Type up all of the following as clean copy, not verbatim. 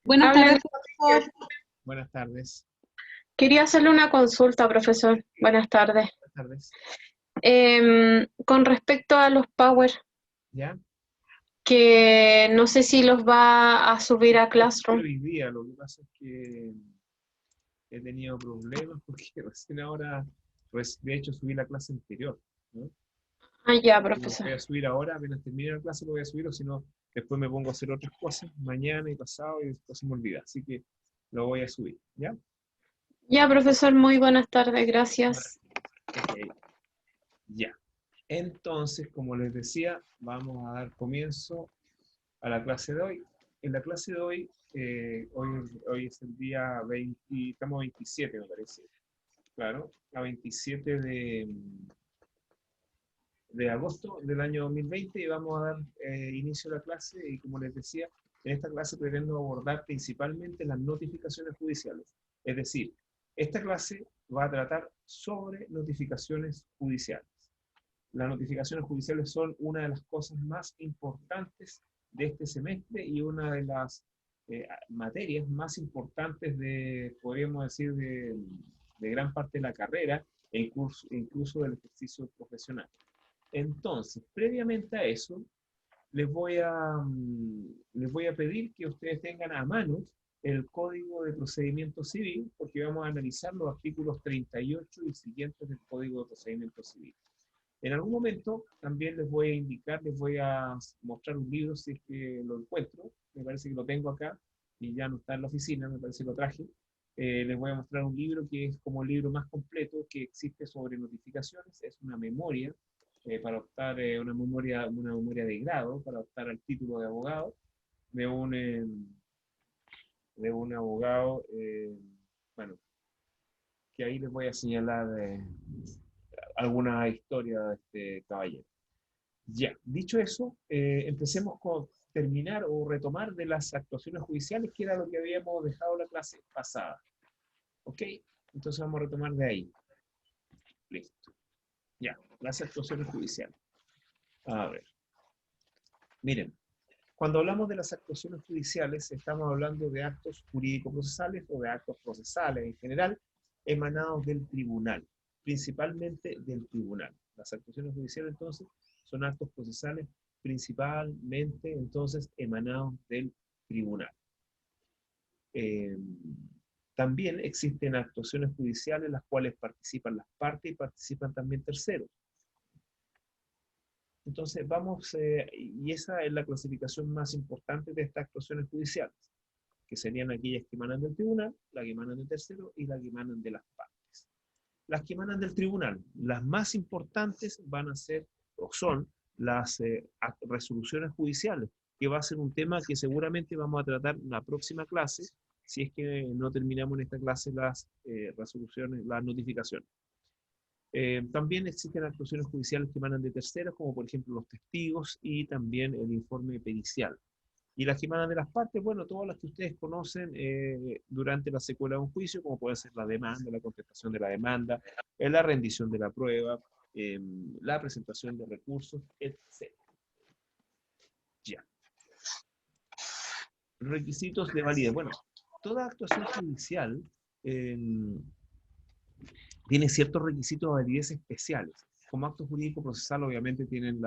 Buenas Habla, tardes, profesor. Buenas tardes. quería hacerle una consulta, profesor. Buenas tardes. Buenas tardes. Con respecto a los Power, ¿Ya? que no sé si los va a subir a Classroom. Hoy día lo que pasa es que he tenido problemas porque recién ahora, pues de hecho subí la clase anterior, ¿no? Ah, ya, Y lo profesor. voy a subir ahora, apenas termine la clase lo voy a subir, o si no, después me pongo a hacer otras cosas, mañana y pasado, y después se me olvida. Así que lo voy a subir, ¿ya? Ya, profesor, muy buenas tardes, Bueno, gracias. ok, ya. Entonces, como les decía, vamos a dar comienzo a la clase de hoy. En la clase de hoy, hoy es el día 20, estamos 27 me parece, claro, a 27 de agosto del año 2020 y vamos a dar inicio a la clase y como les decía, en esta clase pretendo abordar principalmente las notificaciones judiciales. Es decir, esta clase va a tratar sobre notificaciones judiciales. Las notificaciones judiciales son una de las cosas más importantes de este semestre y una de las materias más importantes de, podríamos decir, de gran parte de la carrera e incluso del ejercicio profesional. Entonces, previamente a eso, les voy a pedir que ustedes tengan a mano el Código de Procedimiento Civil, porque vamos a analizar los artículos 38 y siguientes del Código de Procedimiento Civil. En algún momento también les voy a indicar, les voy a mostrar un libro si es que lo encuentro. Me parece que lo tengo acá y ya no está en la oficina, me parece que lo traje. Les voy a mostrar un libro que es como el libro más completo que existe sobre notificaciones. Es una memoria para optar, una memoria de grado para optar al título de abogado de de un abogado, bueno, que ahí les voy a señalar alguna historia de este caballero. Ya, dicho eso, empecemos con terminar o retomar de las actuaciones judiciales, que era lo que habíamos dejado la clase pasada. ¿Ok? Entonces vamos a retomar de ahí. Listo. Ya, las actuaciones judiciales. A ver, miren, cuando hablamos de las actuaciones judiciales, estamos hablando de actos jurídico-procesales o de actos procesales en general, emanados del tribunal, principalmente del tribunal. Las actuaciones judiciales, entonces, son actos procesales principalmente, entonces, emanados del tribunal. Eh, También existen actuaciones judiciales en las cuales participan las partes y participan también terceros. Entonces, y esa es la clasificación más importante de estas actuaciones judiciales, que serían aquellas que emanan del tribunal, las que emanan del tercero y las que emanan de las partes. Las que emanan del tribunal, las más importantes van a ser, o son, las resoluciones judiciales, que va a ser un tema que seguramente vamos a tratar en la próxima clase, si es que no terminamos en esta clase las resoluciones, las notificaciones. También existen actuaciones judiciales que emanan de terceros, como por ejemplo los testigos y también el informe pericial. Y las que emanan de las partes, bueno, todas las que ustedes conocen durante la secuela de un juicio, como puede ser la demanda, la contestación de la demanda, la rendición de la prueba, la presentación de recursos, etc. Ya. Requisitos de validez. Bueno, toda actuación judicial eh, tiene ciertos requisitos de validez especiales. Como acto jurídico procesal, obviamente tienen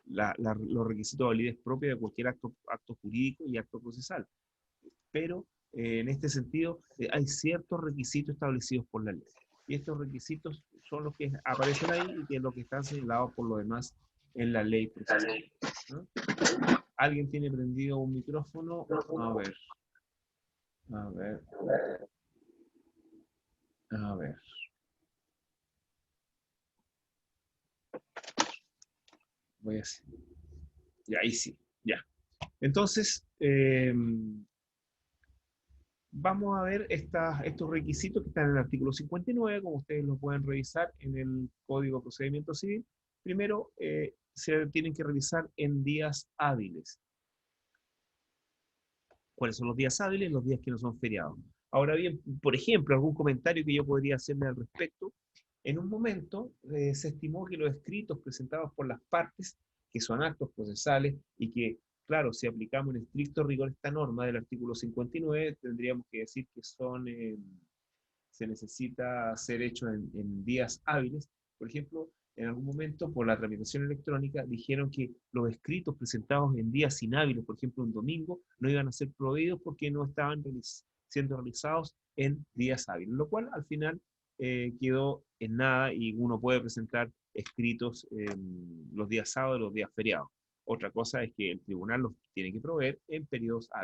los requisitos de validez propios de cualquier acto jurídico y acto procesal. Pero en este sentido hay ciertos requisitos establecidos por la ley. Y estos requisitos son los que aparecen ahí y que es lo que están señalados por lo demás en la ley procesal, ¿no? ¿Alguien tiene prendido un micrófono? A ver, a ver, a ver. Voy a hacer. Ya, ahí sí, ya. Entonces, vamos a ver estos requisitos que están en el artículo 59, como ustedes lo pueden revisar en el Código de Procedimiento Civil. Primero, se tienen que revisar en días hábiles. ¿Cuáles son los días hábiles? Los días que no son feriados. Ahora bien, por ejemplo, algún comentario que yo podría hacerle al respecto. En un momento se estimó que los escritos presentados por las partes, que son actos procesales y que claro, si aplicamos en estricto rigor esta norma del artículo 59, tendríamos que decir que se necesita ser hecho en días hábiles. Por ejemplo, en algún momento, por la tramitación electrónica, dijeron que los escritos presentados en días inhábiles, por ejemplo, un domingo, no iban a ser proveídos porque no estaban siendo realizados en días hábiles, lo cual al final quedó en nada y uno puede presentar escritos los días sábados y los días feriados. Otra cosa es que el tribunal los tiene que proveer en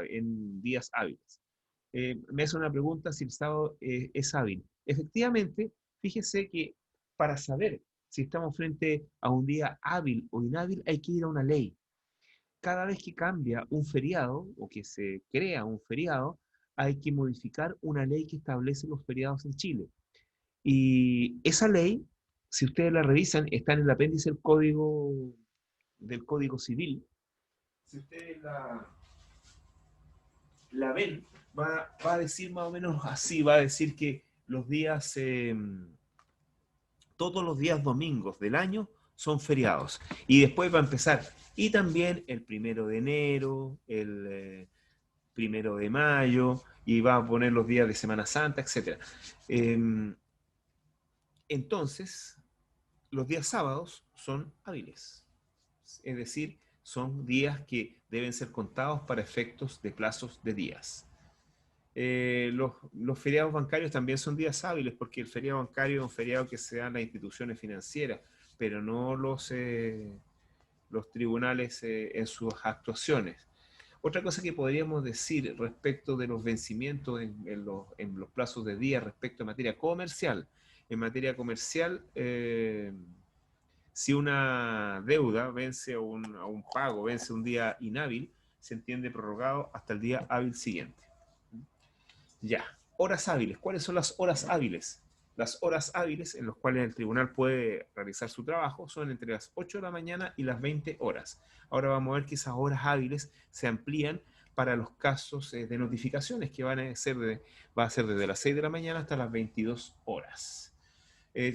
en días hábiles. Me hace una pregunta si el sábado es hábil. Efectivamente, fíjese que para saber si estamos frente a un día hábil o inhábil hay que ir a una ley. Cada vez que cambia un feriado o que se crea un feriado, hay que modificar una ley que establece los feriados en Chile. Y esa ley, si ustedes la revisan, está en el apéndice del Código Civil. Si ustedes la ven, va a decir más o menos así, va a decir que todos los días domingos del año son feriados. Y después va a empezar. Y también el 1 de enero, el 1 de mayo, y va a poner los días de Semana Santa, etc. Entonces, los días sábados son hábiles. Es decir, son días que deben ser contados para efectos de plazos de días. Los feriados bancarios también son días hábiles, porque el feriado bancario es un feriado que se da en las instituciones financieras, pero no los tribunales en sus actuaciones. Otra cosa que podríamos decir respecto de los vencimientos en los plazos de día respecto a materia comercial. En materia comercial, si una deuda vence a un pago, vence un día inhábil, se entiende prorrogado hasta el día hábil siguiente. Ya, horas hábiles. ¿Cuáles son las horas hábiles? Las horas hábiles en las cuales el tribunal puede realizar su trabajo son entre las 8 de la mañana y las 20 horas. Ahora vamos a ver que esas horas hábiles se amplían para los casos de notificaciones que va a ser desde las 6 de la mañana hasta las 22 horas.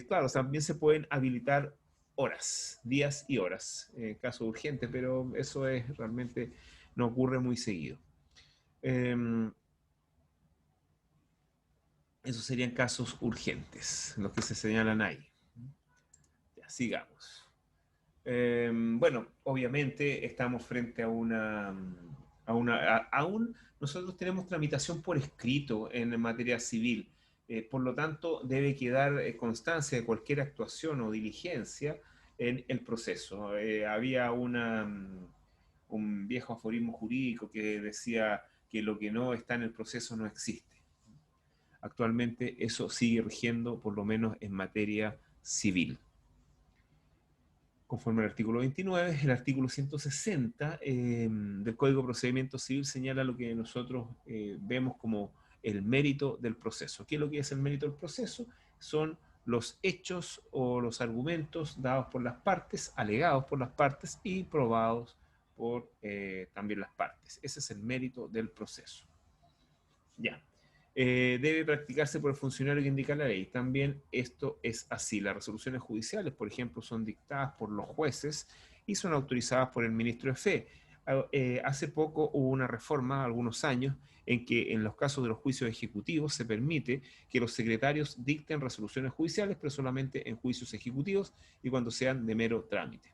Claro, también se pueden habilitar horas, días y horas, en caso urgente, pero eso realmente no ocurre muy seguido. Esos serían casos urgentes, los que se señalan ahí. Ya, sigamos. Bueno, obviamente estamos frente aún nosotros tenemos tramitación por escrito en materia civil. Por lo tanto, debe quedar constancia de cualquier actuación o diligencia en el proceso. Había un viejo aforismo jurídico que decía que lo que no está en el proceso no existe. Actualmente eso sigue rigiendo, por lo menos en materia civil. Conforme al artículo 29, el artículo 160 del Código de Procedimiento Civil señala lo que nosotros vemos como el mérito del proceso. ¿Qué es lo que es el mérito del proceso? Son los hechos o los argumentos dados por las partes, alegados por las partes y probados por también las partes. Ese es el mérito del proceso. Ya. Debe practicarse por el funcionario que indica la ley. También esto es así. Las resoluciones judiciales, por ejemplo, son dictadas por los jueces y son autorizadas por el ministro de Fe. Hace poco hubo una reforma, algunos años, en que en los casos de los juicios ejecutivos se permite que los secretarios dicten resoluciones judiciales, pero solamente en juicios ejecutivos y cuando sean de mero trámite.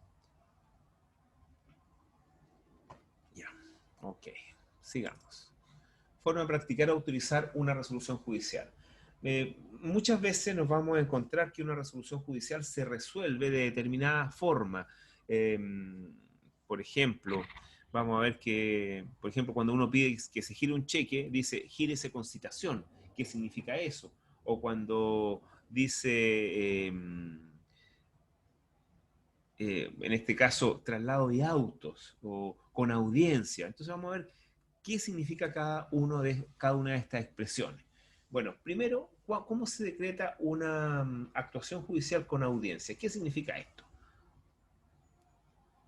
Ya, ok, sigamos. Forma de practicar o utilizar una resolución judicial. Muchas veces nos vamos a encontrar que una resolución judicial se resuelve de determinada forma. Eh, por ejemplo, vamos a ver que, por ejemplo, cuando uno pide que se gire un cheque, dice gírese con citación. ¿Qué significa eso? O cuando dice, en este caso, traslado de autos o con audiencia. Entonces vamos a ver qué significa cada una de estas expresiones. Bueno, primero, ¿cómo se decreta una actuación judicial con audiencia? ¿Qué significa esto?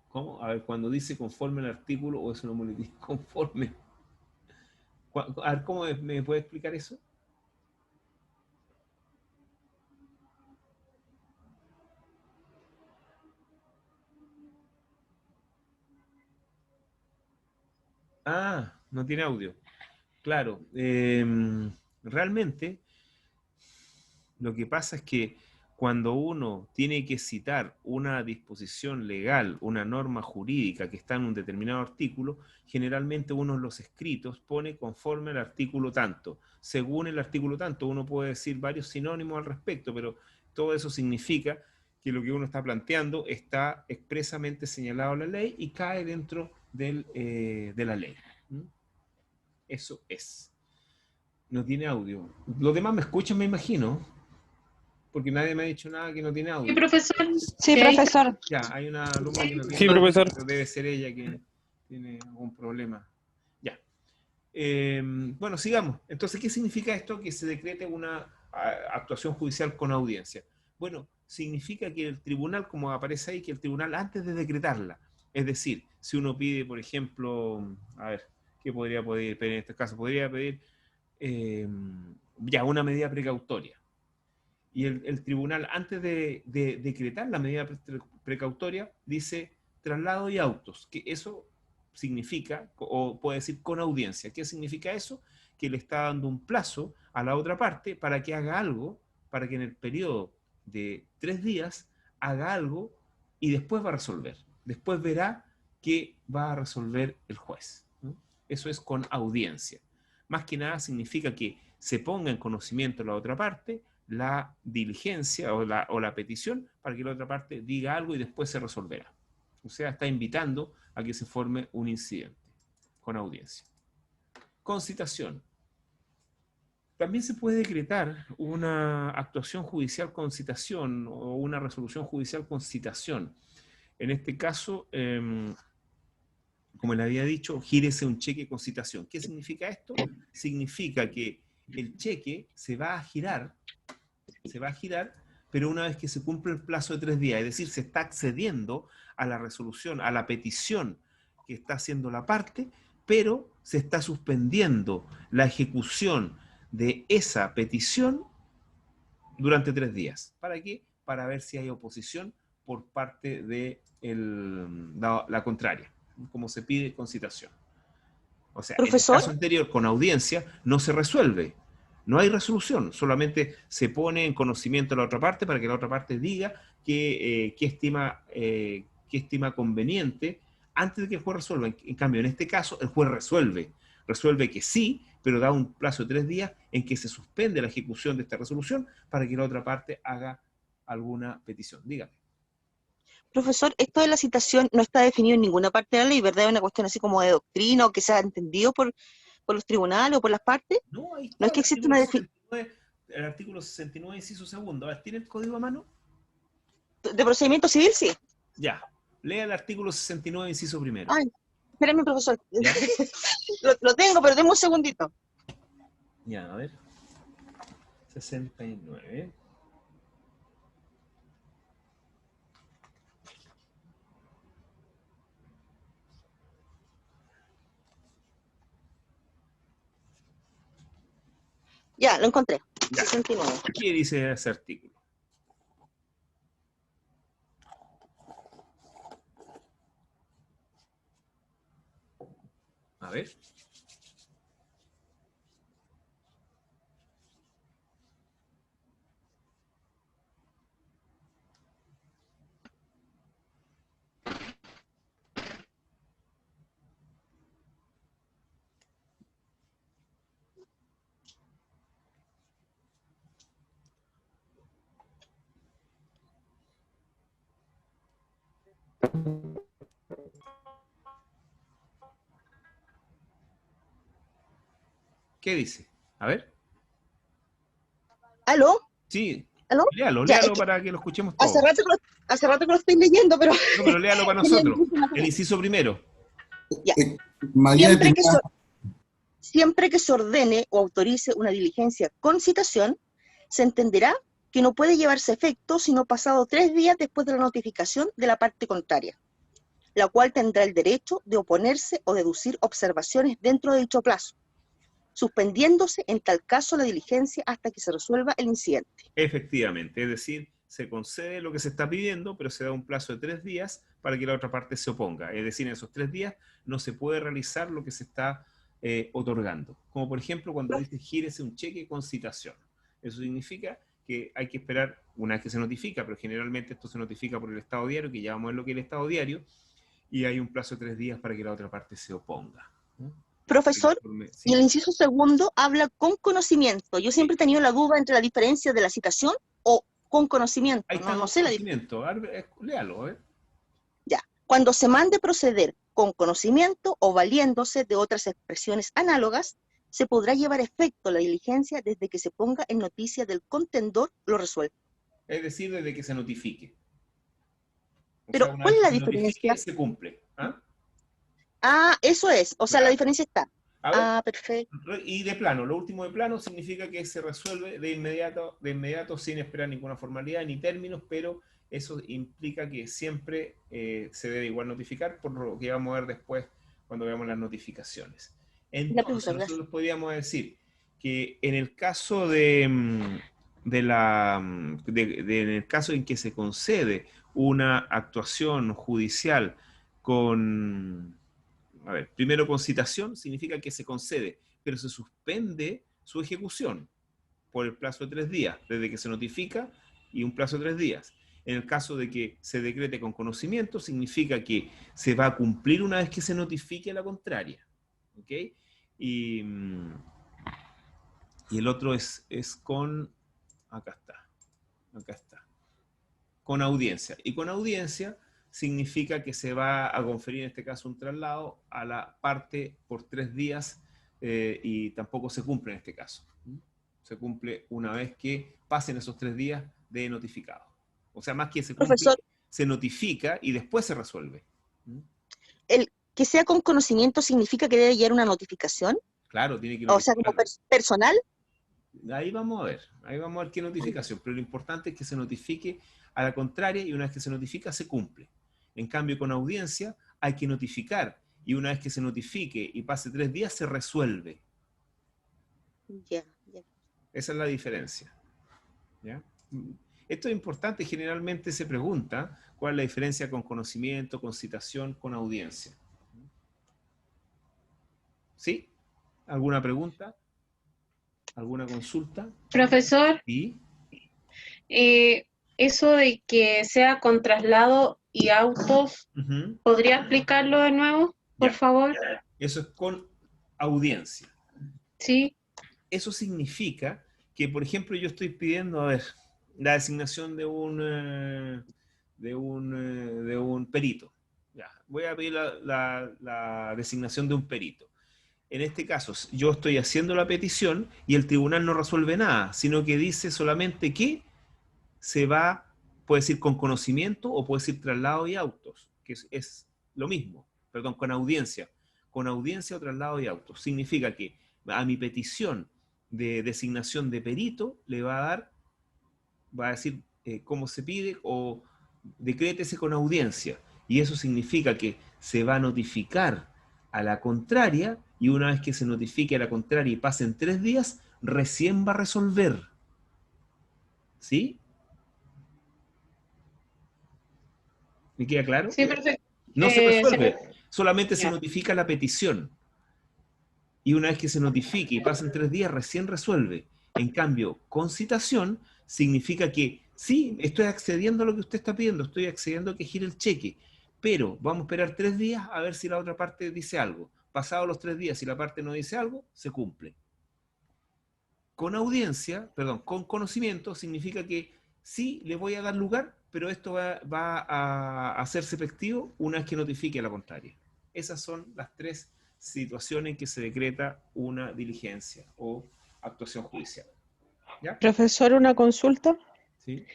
¿Cómo? A ver, cuando dice conforme al artículo o eso no me lo dice conforme. A ver, ¿cómo me puede explicar eso? Ah, no tiene audio. Claro. Realmente lo que pasa es que cuando uno tiene que citar una disposición legal, una norma jurídica que está en un determinado artículo, generalmente uno en los escritos pone conforme al artículo tanto. Según el artículo tanto, uno puede decir varios sinónimos al respecto, pero todo eso significa que lo que uno está planteando está expresamente señalado en la ley y cae dentro de la ley. ¿Mm? Eso es. No tiene audio. Los demás me escuchan, me imagino, porque nadie me ha dicho nada que no tiene Sí, audio. profesor. Sí, Sí, ahí está. profesor. Ya, hay una alumna que no tiene Sí, audio, profesor. pero debe ser ella que tiene algún problema. Ya. Bueno, sigamos. Entonces, ¿qué significa esto? Que se decrete una actuación judicial con audiencia. Bueno, significa que el tribunal, como aparece ahí, que el tribunal antes de decretarla, es decir, si uno pide, por ejemplo, a ver, ¿qué podría pedir en este caso? Podría pedir eh, ya una medida precautoria. Y el tribunal, antes de decretar la medida precautoria, dice traslado y autos, que eso significa, o puede decir con audiencia. ¿Qué significa eso? Que le está dando un plazo a la otra parte para que haga algo, para que en el periodo de 3 días haga algo y después va a resolver. Después verá qué va a resolver el juez, ¿no? Eso es con audiencia. Más que nada significa que se ponga en conocimiento la otra parte la diligencia o la petición para que la otra parte diga algo y después se resolverá. O sea, está invitando a que se forme un incidente con audiencia. Concitación. También se puede decretar una actuación judicial con citación o una resolución judicial con citación. En este caso, como le había dicho, gírese un cheque con citación. ¿Qué significa esto? Significa que el cheque se va a girar, pero una vez que se cumple el plazo de 3 días, es decir, se está accediendo a la resolución, a la petición que está haciendo la parte, pero se está suspendiendo la ejecución de esa petición durante 3 días. ¿Para qué? Para ver si hay oposición por parte de la contraria, como se pide con citación. O sea, en el Profesor, caso anterior, con audiencia, no se resuelve. No hay resolución, solamente se pone en conocimiento a la otra parte para que la otra parte diga qué estima conveniente antes de que el juez resuelva. En cambio, en este caso, el juez resuelve que sí, pero da un plazo de 3 días en que se suspende la ejecución de esta resolución para que la otra parte haga alguna petición. Dígame. profesor, esto de la citación no está definido en ninguna parte de la ley, ¿verdad? Es una cuestión así como de doctrina o que se ha entendido por los tribunales o por las partes. No, ahí No está es que existe una definición el artículo 69, inciso segundo. A ver, ¿tiene el código a mano? de procedimiento civil, sí. Ya. Lea el artículo 69, inciso primero. Ay, espérame, profesor. ¿Ya? Lo tengo, pero denme un segundito. Ya, a ver. 69. Ya, lo encontré. Ya. 69. ¿Qué dice ese artículo? A ver. ¿Qué dice? A ver. ¿Aló? Sí, ¿Aló? léalo, Ya, es léalo que para que lo escuchemos hace todos. rato que lo, hace rato que lo estoy leyendo, pero No, pero léalo para quería nosotros. decir una El cosa. inciso primero. Ya. María de Siempre que, Pilar, siempre que se ordene o autorice una diligencia con citación, se entenderá que no puede llevarse a efecto sino pasado 3 días después de la notificación de la parte contraria, la cual tendrá el derecho de oponerse o deducir observaciones dentro de dicho plazo, suspendiéndose en tal caso la diligencia hasta que se resuelva el incidente. Efectivamente, es decir, se concede lo que se está pidiendo, pero se da un plazo de 3 días para que la otra parte se oponga. Es decir, en esos 3 días no se puede realizar lo que se está otorgando. Como por ejemplo cuando dice gírese un cheque con citación. Eso significa que hay que esperar una vez que se notifica, pero generalmente esto se notifica por el estado diario, que ya vamos a ver lo que es el estado diario, y hay un plazo de 3 días para que la otra parte se oponga. Profesor, ¿Sí? y el inciso segundo habla con conocimiento. Yo siempre he tenido la duda entre la diferencia de la citación o con conocimiento. Ahí está, No sé la diferencia. conocimiento. A ver, léalo, a ver. Ya. Cuando se mande proceder con conocimiento o valiéndose de otras expresiones análogas, se podrá llevar efecto la diligencia desde que se ponga en noticia del contendor lo resuelto. Es decir, desde que se notifique. O Pero, sea, una ¿cuál vez es que la se notifique, diferencia? se cumple. ¿Ah? Ah, eso es. O sea, la Claro. diferencia está. A ver, Ah, perfecto. y de plano, lo último de plano significa que se resuelve de inmediato sin esperar ninguna formalidad ni términos, pero eso implica que siempre se debe igual notificar, por lo que vamos a ver después cuando veamos las notificaciones. La pregunta, Entonces, gracias. nosotros podríamos decir que en el caso en el caso en que se concede una actuación judicial con, a ver, primero con citación significa que se concede, pero se suspende su ejecución por el plazo de 3 días, desde que se notifica y un plazo de 3 días. En el caso de que se decrete con conocimiento, significa que se va a cumplir una vez que se notifique a la contraria. ¿Ok? Y, y el otro es con, acá está, con audiencia. Y con audiencia significa que se va a conferir en este caso un traslado a la parte por 3 días y tampoco se cumple en este caso. Se cumple una vez que pasen esos 3 días de notificado. O sea, más que se cumple, Profesor, se notifica y después se resuelve. el que sea con conocimiento significa que debe llegar una notificación. Claro, tiene que O sea, como notificar. personal. Ahí vamos a ver qué notificación, pero lo importante es que se notifique a la contraria y una vez que se notifica se cumple. En cambio, con audiencia hay que notificar y una vez que se notifique y pase 3 días se resuelve. Ya, ya. Esa es la diferencia. ¿Ya? Esto es importante, generalmente se pregunta cuál es la diferencia con conocimiento, con citación, con audiencia. ¿Sí? ¿Alguna pregunta? ¿Alguna consulta? Profesor, ¿Sí? eso de que sea con traslado y autos, Uh-huh. ¿podría explicarlo de nuevo, por Ya. favor? Eso es con audiencia. Sí, Eso significa que, por ejemplo, yo estoy pidiendo, a ver, la designación de un perito. Ya, voy a pedir la designación de un perito. En este caso, yo estoy haciendo la petición y el tribunal no resuelve nada, sino que dice solamente que se va, puede decir con conocimiento o puede decir traslado y autos, que es lo mismo, perdón, con audiencia o traslado y autos. Significa que a mi petición de designación de perito le va a dar, va a decir cómo se pide o decrétese con audiencia. Y eso significa que se va a notificar a la contraria y una vez que se notifique a la contraria y pasen 3 días, recién va a resolver. ¿Sí? ¿Me queda claro? sí, perfecto. No se Sí, resuelve, solamente se ya. notifica la petición. Y una vez que se notifique y pasen 3 días, recién resuelve. En cambio, con citación significa que sí, estoy accediendo a lo que usted está pidiendo, estoy accediendo a que gire el cheque, pero vamos a esperar 3 días a ver si la otra parte dice algo. Pasados los 3 días, si la parte no dice algo, se cumple. Con audiencia, perdón, con conocimiento significa que sí le voy a dar lugar, pero esto va a hacerse efectivo una vez que notifique a la contraria. Esas son las 3 situaciones en que se decreta una diligencia o actuación judicial. ¿Ya? Profesor, una consulta. ¿Sí?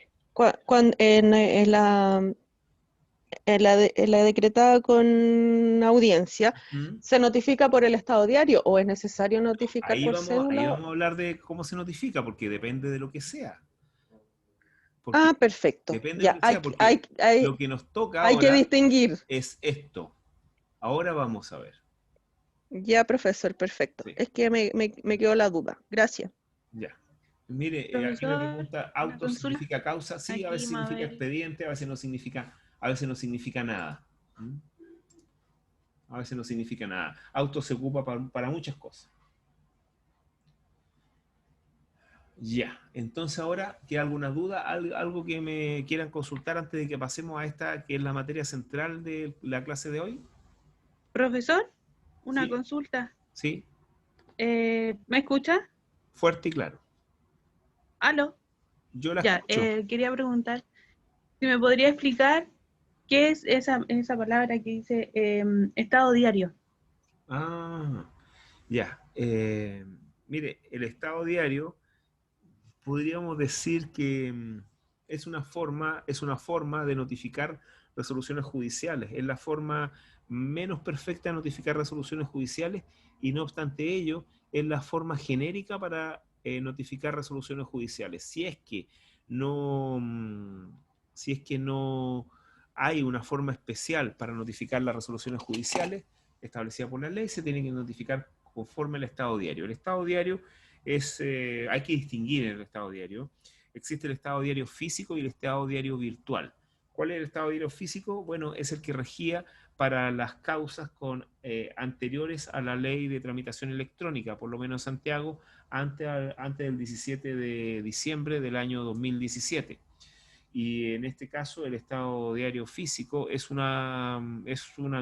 En la decretada con audiencia, ¿Mm? ¿se notifica por el estado diario o es necesario notificar Ahí por ahí cédula? vamos a hablar de cómo se notifica, porque depende de lo que sea. Ah, Porque perfecto. depende de Ya, lo que sea, porque lo que nos toca hay que ahora distinguir. es esto. Ahora vamos a ver. Ya, profesor, perfecto. Sí. Es que me quedó la duda. Gracias. Ya. Mire, aquí me Profesor, pregunta, una ¿auto consulta. significa causa? Sí, a Aquí veces significa Mabel. expediente, a veces no significa nada. ¿Mm? A veces no significa nada. Auto se ocupa para muchas cosas. Ya, entonces ahora, ¿queda alguna duda? ¿Algo que me quieran consultar antes de que pasemos a esta, que es la materia central de la clase de hoy? Profesor, una Sí, consulta. sí, ¿Me escucha? fuerte y claro. ¿Aló? Yo la Ya, escucho. quería preguntar si me podría explicar qué es esa palabra que dice estado diario. Ah, ya. Mire, el estado diario podríamos decir que es una forma de notificar resoluciones judiciales. Es la forma menos perfecta de notificar resoluciones judiciales y no obstante ello, es la forma genérica para notificar resoluciones judiciales. Si es que no hay una forma especial para notificar las resoluciones judiciales establecida por la ley, se tiene que notificar conforme al estado diario. El estado diario hay que distinguir en el estado diario. Existe el estado diario físico y el estado diario virtual. ¿Cuál es el estado diario físico? Bueno, es el que regía para las causas anteriores a la ley de tramitación electrónica, por lo menos en Santiago, antes del 17 de diciembre del año 2017. Y en este caso el estado diario físico es una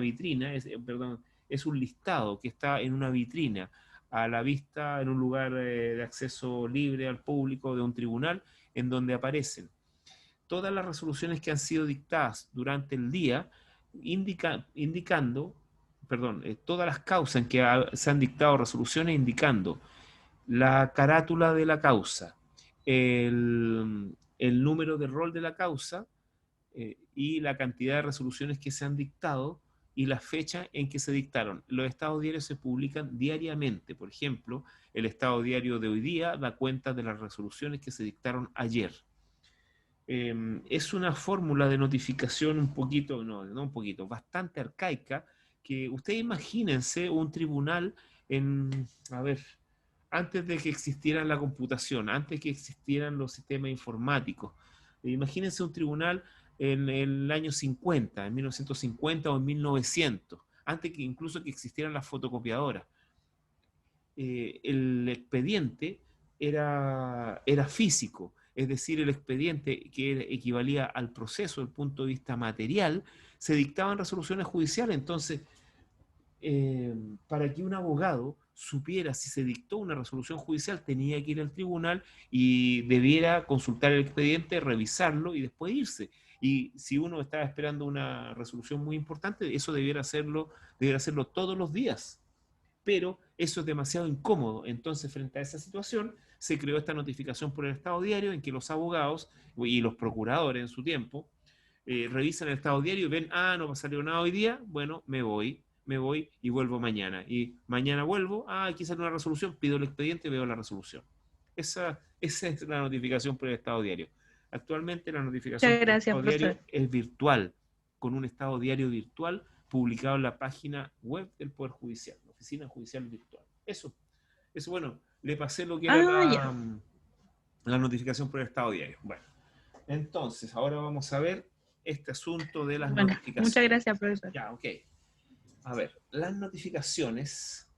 vitrina, perdón, es un listado que está en una vitrina a la vista en un lugar de acceso libre al público de un tribunal en donde aparecen todas las resoluciones que han sido dictadas durante el día, indicando, perdón, todas las causas en que se han dictado resoluciones indicando la carátula de la causa, el número de rol de la causa y la cantidad de resoluciones que se han dictado y la fecha en que se dictaron. Los estados diarios se publican diariamente. Por ejemplo, el estado diario de hoy día da cuenta de las resoluciones que se dictaron ayer. Es una fórmula de notificación un poquito, no un poquito, bastante arcaica, que ustedes imagínense un tribunal a ver, antes de que existiera la computación, antes de que existieran los sistemas informáticos. Imagínense un tribunal en el año 50, en 1950 o en 1900, antes que incluso que existieran las fotocopiadoras. El expediente era físico, es decir, el expediente que equivalía al proceso desde el punto de vista material, se dictaban resoluciones judiciales. Entonces, para que un abogado supiera si se dictó una resolución judicial, tenía que ir al tribunal y debiera consultar el expediente, revisarlo y después irse. Y si uno estaba esperando una resolución muy importante, eso debiera hacerlo todos los días. Pero eso es demasiado incómodo. Entonces, frente a esa situación, se creó esta notificación por el Estado Diario en que los abogados y los procuradores en su tiempo revisan el Estado Diario y ven, no salió nada hoy día, bueno, me voy y vuelvo mañana. Y mañana vuelvo, aquí sale una resolución, pido el expediente y veo la resolución. Esa es la notificación por el Estado Diario. Actualmente la notificación Muchas por el gracias, Estado Diario profesor. es virtual, con un Estado Diario virtual publicado en la página web del Poder Judicial, la Oficina Judicial Virtual. Eso, bueno, le pasé lo que era Ya. la notificación por el Estado Diario. Bueno, entonces, ahora vamos a ver este asunto de las Bueno, muchas notificaciones. gracias, profesor. Ya, ok. A ver, las notificaciones.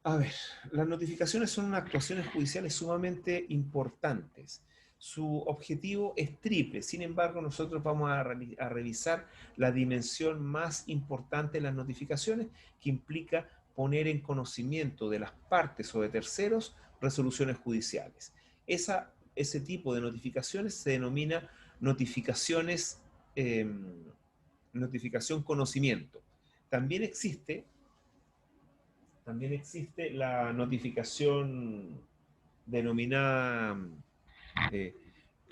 A ver, las notificaciones son unas actuaciones judiciales sumamente importantes. Su objetivo es triple, sin embargo, nosotros vamos a revisar la dimensión más importante de las notificaciones, que implica poner en conocimiento de las partes o de terceros resoluciones judiciales. Ese tipo de notificaciones se denomina notificaciones, notificación conocimiento. También existe la notificación denominada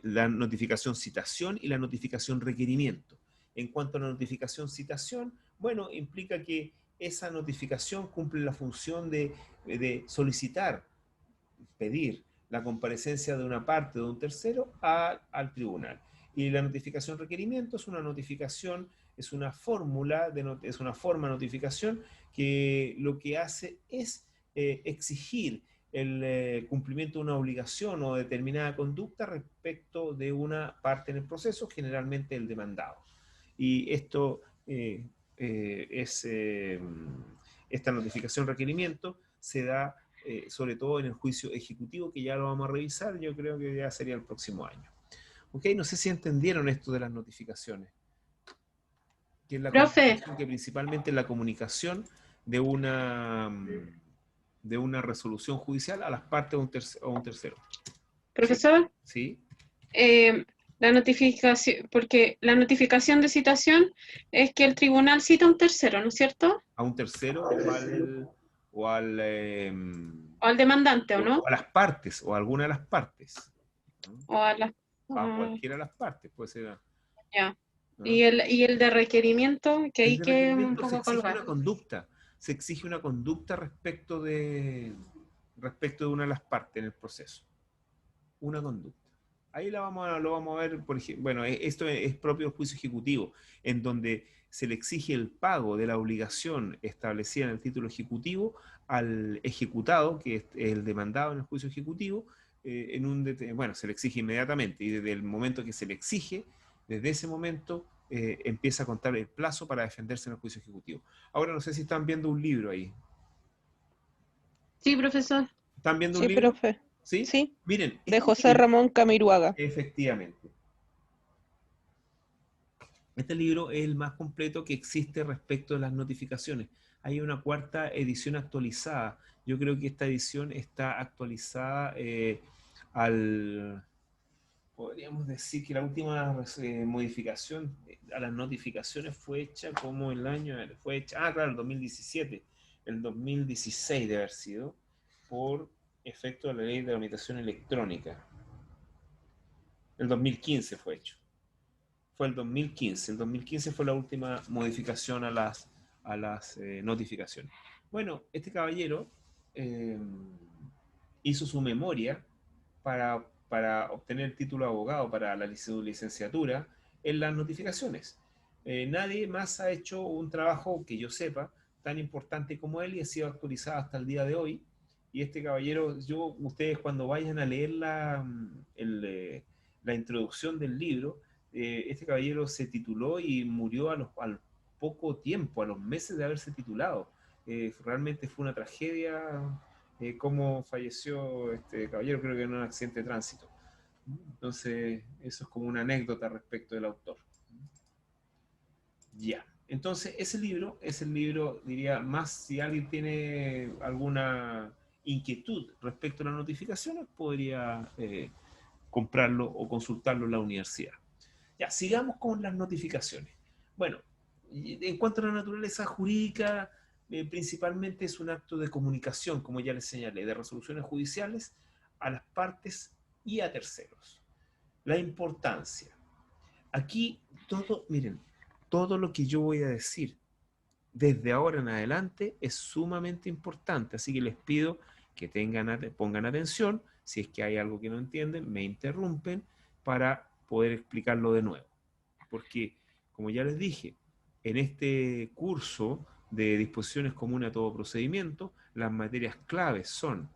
la notificación citación y la notificación requerimiento. En cuanto a la notificación citación, bueno, implica que esa notificación cumple la función de solicitar, pedir la comparecencia de una parte o de un tercero al tribunal. Y la notificación requerimiento es una notificación, es una fórmula, es una forma de notificación que lo que hace es exigir el cumplimiento de una obligación o determinada conducta respecto de una parte en el proceso, generalmente el demandado. Y esto esta notificación requerimiento se da sobre todo en el juicio ejecutivo, que ya lo vamos a revisar, yo creo que ya sería el próximo año. ¿Ok? No sé si entendieron esto de las notificaciones. Que es la Profe, comunicación, que principalmente es la comunicación de una resolución judicial a las partes o un tercero. profesor, ¿Sí? la notificación, porque la notificación de citación es que el tribunal cita a un tercero, ¿no es cierto? A un tercero O al demandante, ¿o no? o a las partes, o a alguna de las partes. ¿No? O a la... A cualquiera de las partes, puede ser. ya. ¿No? Y el de requerimiento, que El ahí de que un requerimiento se poco exige colgar. una conducta. Se exige una conducta respecto de una de las partes en el proceso. Una conducta. Ahí lo vamos a ver, por ejemplo, bueno, esto es propio del juicio ejecutivo, en donde se le exige el pago de la obligación establecida en el título ejecutivo al ejecutado, que es el demandado en el juicio ejecutivo, bueno, se le exige inmediatamente, y desde el momento que se le exige, desde ese momento empieza a contar el plazo para defenderse en el juicio ejecutivo. Ahora no sé si están viendo un libro ahí. Sí, profesor. ¿Están viendo un Sí, libro? profe. ¿Sí? Sí, Miren, de este José libro, Ramón Camiruaga. efectivamente. Este libro es el más completo que existe respecto de las notificaciones. Hay una cuarta edición actualizada. Yo creo que esta edición está actualizada podríamos decir que la última modificación a las notificaciones fue hecha como claro, el 2017. El 2016 debe haber sido, por efecto de la ley de la tramitación electrónica. El 2015 fue hecho. Fue el 2015. El 2015 fue la última modificación a las notificaciones. Bueno, este caballero hizo su memoria para obtener el título de abogado para la licenciatura en las notificaciones. Nadie más ha hecho un trabajo que yo sepa tan importante como él y ha sido actualizado hasta el día de hoy. Y este caballero, ustedes cuando vayan a leer la introducción del libro, este caballero se tituló y murió al poco tiempo, a los meses de haberse titulado. Realmente fue una tragedia cómo falleció este caballero, creo que en un accidente de tránsito. Entonces, eso es como una anécdota respecto del autor. Ya. Entonces, ese libro es el libro, diría, más si alguien tiene alguna inquietud respecto a las notificaciones, podría comprarlo o consultarlo en la universidad. Ya, sigamos con las notificaciones. Bueno, en cuanto a la naturaleza jurídica, principalmente es un acto de comunicación, como ya les señalé, de resoluciones judiciales a las partes y a terceros. La importancia. Aquí miren, todo lo que yo voy a decir desde ahora en adelante es sumamente importante, así que les pido que pongan atención. Si es que hay algo que no entienden, me interrumpen para poder explicarlo de nuevo. Porque, como ya les dije, en este curso de disposiciones comunes a todo procedimiento, las materias claves son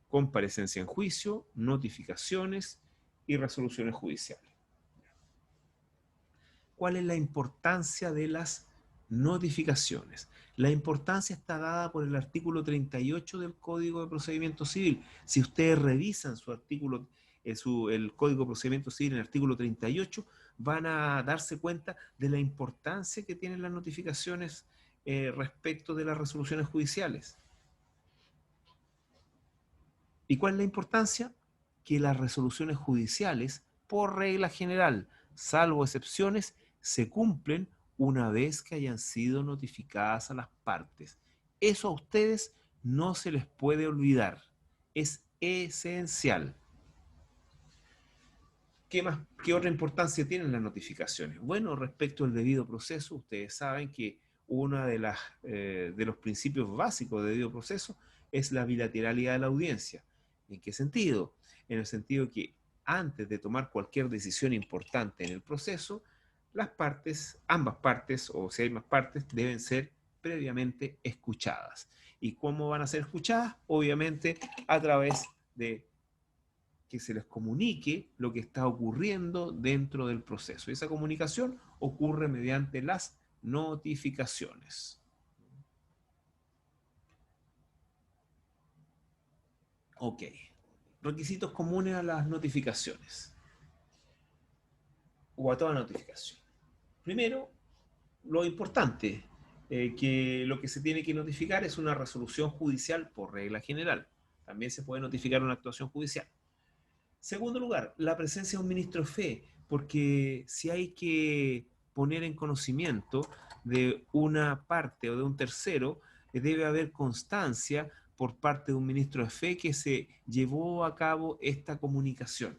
comparecencia en juicio, notificaciones y resoluciones judiciales. ¿Cuál es la importancia de las notificaciones? La importancia está dada por el artículo 38 del Código de Procedimiento Civil. Si ustedes revisan su artículo, el Código de Procedimiento Civil en el artículo 38, van a darse cuenta de la importancia que tienen las notificaciones respecto de las resoluciones judiciales. ¿Y cuál es la importancia? Que las resoluciones judiciales, por regla general, salvo excepciones, se cumplen una vez que hayan sido notificadas a las partes. Eso a ustedes no se les puede olvidar. Es esencial. ¿Qué otra importancia tienen las notificaciones? Bueno, respecto al debido proceso, ustedes saben que uno de los principios básicos del debido proceso es la bilateralidad de la audiencia. ¿En qué sentido? En el sentido que antes de tomar cualquier decisión importante en el proceso, ambas partes, o si hay más partes, deben ser previamente escuchadas. ¿Y cómo van a ser escuchadas? Obviamente a través de que se les comunique lo que está ocurriendo dentro del proceso. Y esa comunicación ocurre mediante las notificaciones. Ok. Requisitos comunes a las notificaciones. O a toda notificación. Primero, lo importante, que lo que se tiene que notificar es una resolución judicial por regla general. También se puede notificar una actuación judicial. Segundo lugar, la presencia de un ministro de fe, porque si hay que poner en conocimiento de una parte o de un tercero, debe haber constancia por parte de un ministro de fe que se llevó a cabo esta comunicación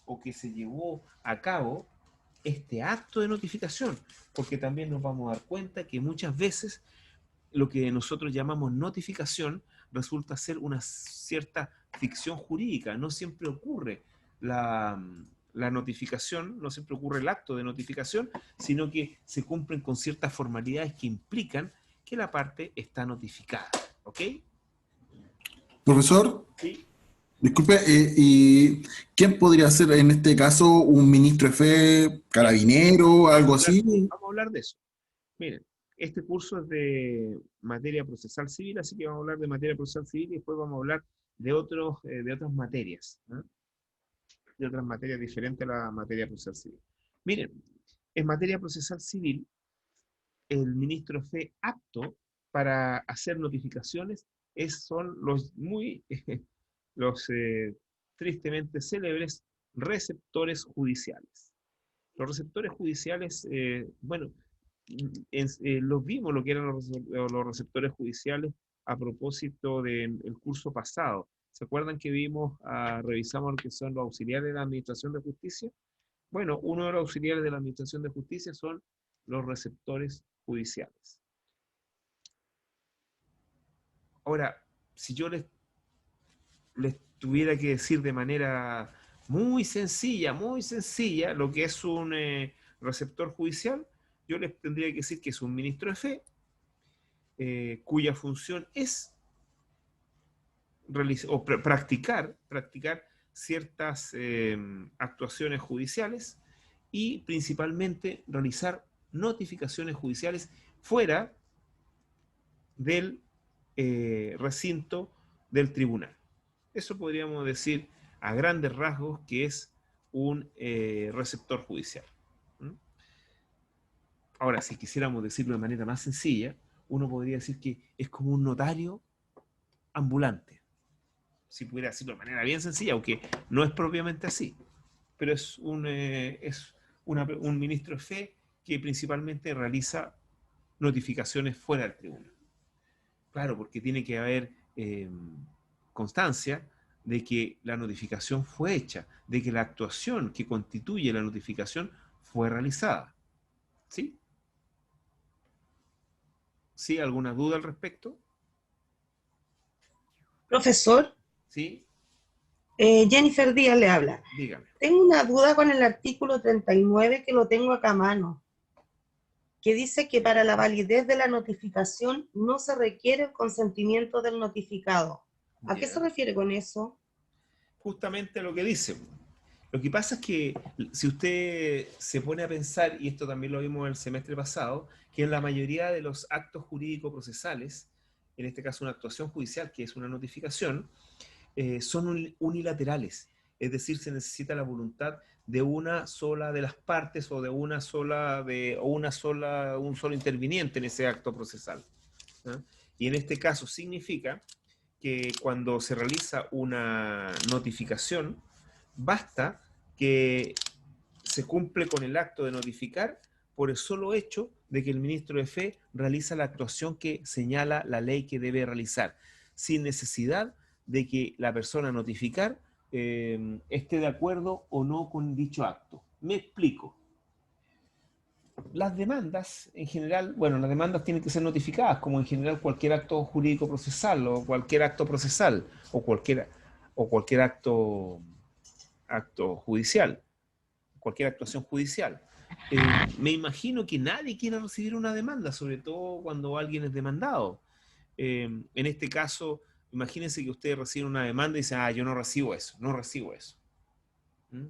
o que se llevó a cabo este acto de notificación, porque también nos vamos a dar cuenta que muchas veces lo que nosotros llamamos notificación resulta ser una cierta ficción jurídica. No siempre ocurre la notificación, no siempre ocurre el acto de notificación, sino que se cumplen con ciertas formalidades que implican que la parte está notificada. ¿Ok? Profesor, Sí. disculpe, ¿y quién podría ser en este caso un ministro de fe, carabinero, algo así? Vamos a hablar de eso. Miren, este curso es de materia procesal civil, así que vamos a hablar de materia procesal civil y después vamos a hablar de otras materias, ¿no? De otras materias diferentes a la materia procesal civil. Miren, en materia procesal civil, el ministro de fe apto para hacer notificaciones son los tristemente célebres receptores judiciales. Los receptores judiciales, bueno, los vimos lo que eran los receptores judiciales a propósito del curso pasado. ¿Se acuerdan que revisamos lo que son los auxiliares de la Administración de Justicia? Bueno, uno de los auxiliares de la Administración de Justicia son los receptores judiciales. Ahora, si yo les tuviera que decir de manera muy sencilla, lo que es un receptor judicial, yo les tendría que decir que es un ministro de fe, cuya función es practicar ciertas actuaciones judiciales y principalmente realizar notificaciones judiciales fuera del recinto del tribunal. Eso podríamos decir a grandes rasgos que es un receptor judicial. Ahora, si quisiéramos decirlo de manera más sencilla, uno podría decir que es como un notario ambulante. Si pudiera decirlo de manera bien sencilla, aunque no es propiamente así. Pero es un ministro de fe que principalmente realiza notificaciones fuera del tribunal. Claro, porque tiene que haber constancia de que la notificación fue hecha, de que la actuación que constituye la notificación fue realizada. ¿Sí? ¿Sí? ¿Alguna duda al respecto? Profesor, ¿Sí? Jennifer Díaz le habla. Dígame. Tengo una duda con el artículo 39 que lo tengo acá a mano, que dice que para la validez de la notificación no se requiere el consentimiento del notificado. ¿A qué se refiere con eso? Justamente lo que dice. Lo que pasa es que si usted se pone a pensar, y esto también lo vimos el semestre pasado, que en la mayoría de los actos jurídico-procesales, en este caso una actuación judicial, que es una notificación, son unilaterales. Es decir, se necesita la voluntad de una sola de las partes o de un solo interviniente en ese acto procesal, ¿no? Y en este caso significa que cuando se realiza una notificación, basta que se cumple con el acto de notificar por el solo hecho de que el ministro de fe realiza la actuación que señala la ley que debe realizar, sin necesidad de que la persona a notificar esté de acuerdo o no con dicho acto. Me explico. Las demandas, en general, bueno, las demandas tienen que ser notificadas, como en general cualquier acto jurídico procesal, o cualquier acto procesal, o cualquier acto judicial, cualquier actuación judicial. Me imagino que nadie quiere recibir una demanda, sobre todo cuando alguien es demandado. en este caso, imagínense que ustedes reciben una demanda y dicen, yo no recibo eso, no recibo eso. ¿Mm?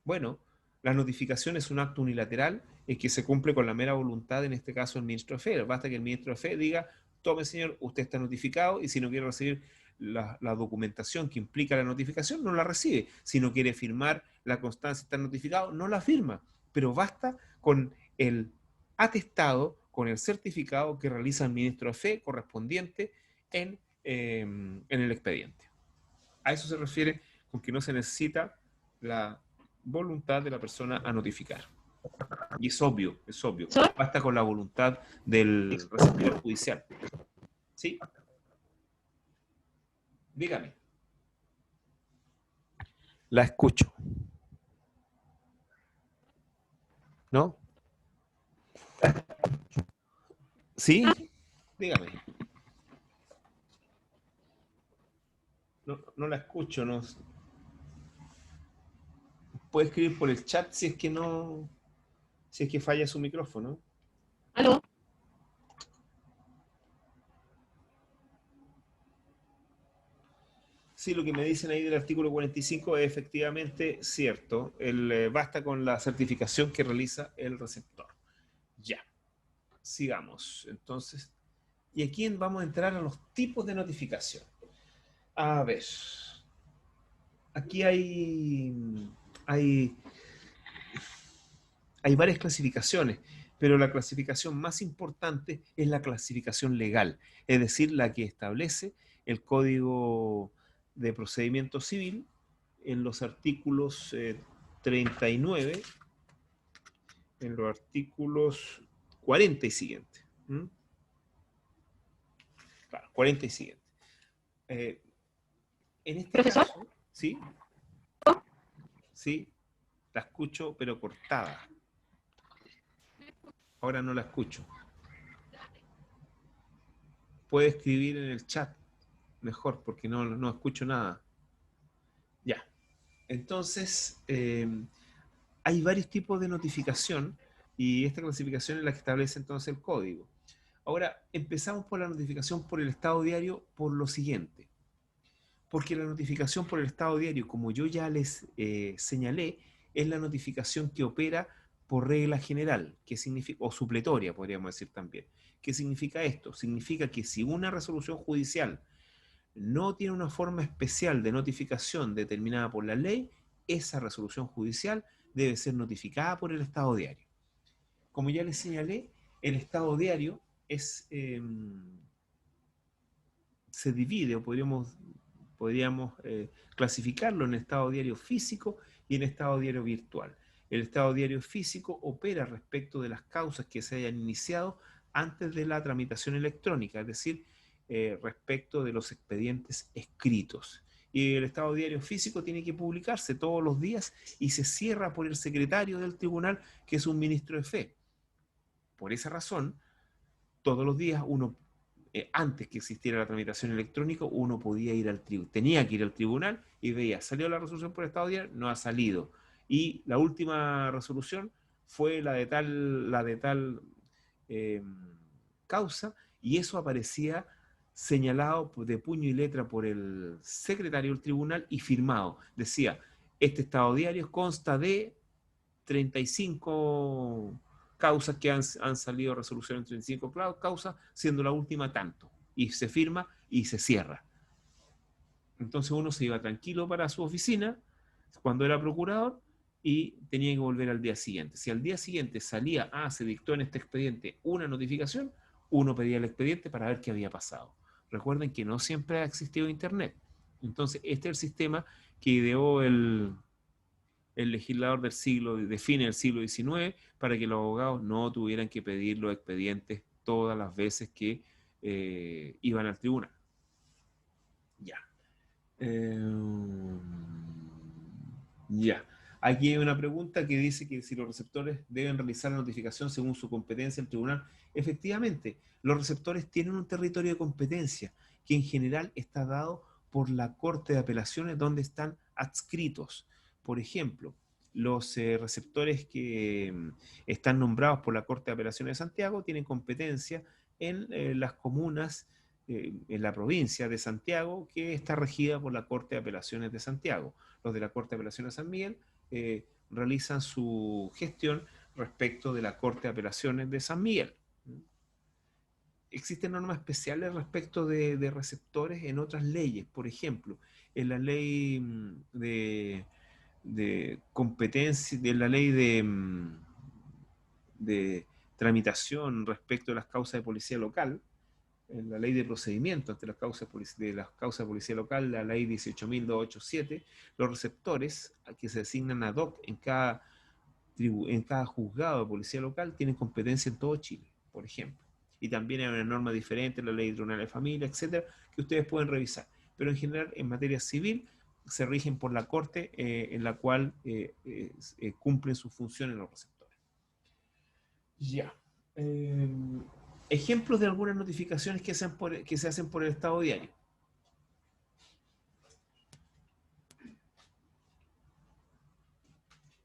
Bueno, la notificación es un acto unilateral en que se cumple con la mera voluntad, en este caso, del ministro de Fe. Basta que el ministro de Fe diga, tome señor, usted está notificado, y si no quiere recibir la documentación que implica la notificación, no la recibe. Si no quiere firmar la constancia de estar notificado, no la firma. Pero basta con el atestado, con el certificado que realiza el ministro de Fe correspondiente en el expediente. A eso se refiere con que no se necesita la voluntad de la persona a notificar. Y es obvio, es obvio. Basta con la voluntad del receptor judicial. ¿Sí? Dígame. La escucho. ¿No? ¿Sí? Dígame. No la escucho, no. Puede escribir por el chat si es que no, si es que falla su micrófono. ¿Aló? Sí, lo que me dicen ahí del artículo 45 es efectivamente cierto. Basta con la certificación que realiza el receptor. Ya. Sigamos. Entonces, y aquí vamos a entrar a los tipos de notificación. A ver. Aquí hay varias clasificaciones, pero la clasificación más importante es la clasificación legal, es decir, la que establece el Código de Procedimiento Civil en los artículos 39, en los artículos 40 y siguientes. Claro, 40 y siguientes. En este ¿Profesor? caso, ¿sí? Sí, la escucho, pero cortada. Ahora no la escucho. Puede escribir en el chat mejor, porque no escucho nada. Ya. Entonces, hay varios tipos de notificación y esta clasificación es la que establece entonces el código. Ahora, empezamos por la notificación por el estado diario por lo siguiente. Porque la notificación por el estado diario, como yo ya les señalé, es la notificación que opera por regla general, que significa, o supletoria, podríamos decir también. ¿Qué significa esto? Significa que si una resolución judicial no tiene una forma especial de notificación determinada por la ley, esa resolución judicial debe ser notificada por el estado diario. Como ya les señalé, el estado diario se divide, o podríamos clasificarlo en estado diario físico y en estado diario virtual. El estado diario físico opera respecto de las causas que se hayan iniciado antes de la tramitación electrónica, es decir, respecto de los expedientes escritos. Y el estado diario físico tiene que publicarse todos los días y se cierra por el secretario del tribunal, que es un ministro de fe. Por esa razón, todos los días antes que existiera la tramitación electrónica, uno podía ir al tribunal, tenía que ir al tribunal y veía, ¿salió la resolución por estado diario? No ha salido. Y la última resolución fue la de tal causa, y eso aparecía señalado de puño y letra por el secretario del tribunal y firmado. Decía, este estado diario consta de 35 causas que han salido resolución en 35 causas, siendo la última tanto. Y se firma y se cierra. Entonces uno se iba tranquilo para su oficina cuando era procurador y tenía que volver al día siguiente. Si al día siguiente salía, se dictó en este expediente una notificación, uno pedía el expediente para ver qué había pasado. Recuerden que no siempre ha existido Internet. Entonces este es el sistema que ideó el legislador de fines del siglo XIX, para que los abogados no tuvieran que pedir los expedientes todas las veces que iban al tribunal. Ya. Ya. Aquí hay una pregunta que dice que si los receptores deben realizar la notificación según su competencia al tribunal. Efectivamente, los receptores tienen un territorio de competencia que en general está dado por la Corte de Apelaciones, donde están adscritos. Por ejemplo, los receptores que están nombrados por la Corte de Apelaciones de Santiago tienen competencia en las comunas, en la provincia de Santiago, que está regida por la Corte de Apelaciones de Santiago. Los de la Corte de Apelaciones de San Miguel realizan su gestión respecto de la Corte de Apelaciones de San Miguel. Existen normas especiales respecto de receptores en otras leyes. Por ejemplo, en la ley de competencia, de la ley de tramitación respecto de las causas de policía local, en la ley de procedimientos de las causas de policía local, la ley 18.287, los receptores que se designan ad hoc en cada juzgado de policía local tienen competencia en todo Chile, por ejemplo. Y también hay una norma diferente, la ley de tribunal de familia, etcétera, que ustedes pueden revisar. Pero en general, en materia civil, se rigen por la Corte en la cual cumplen sus funciones los receptores. Ya. Ejemplos de algunas notificaciones que se hacen por el Estado Diario.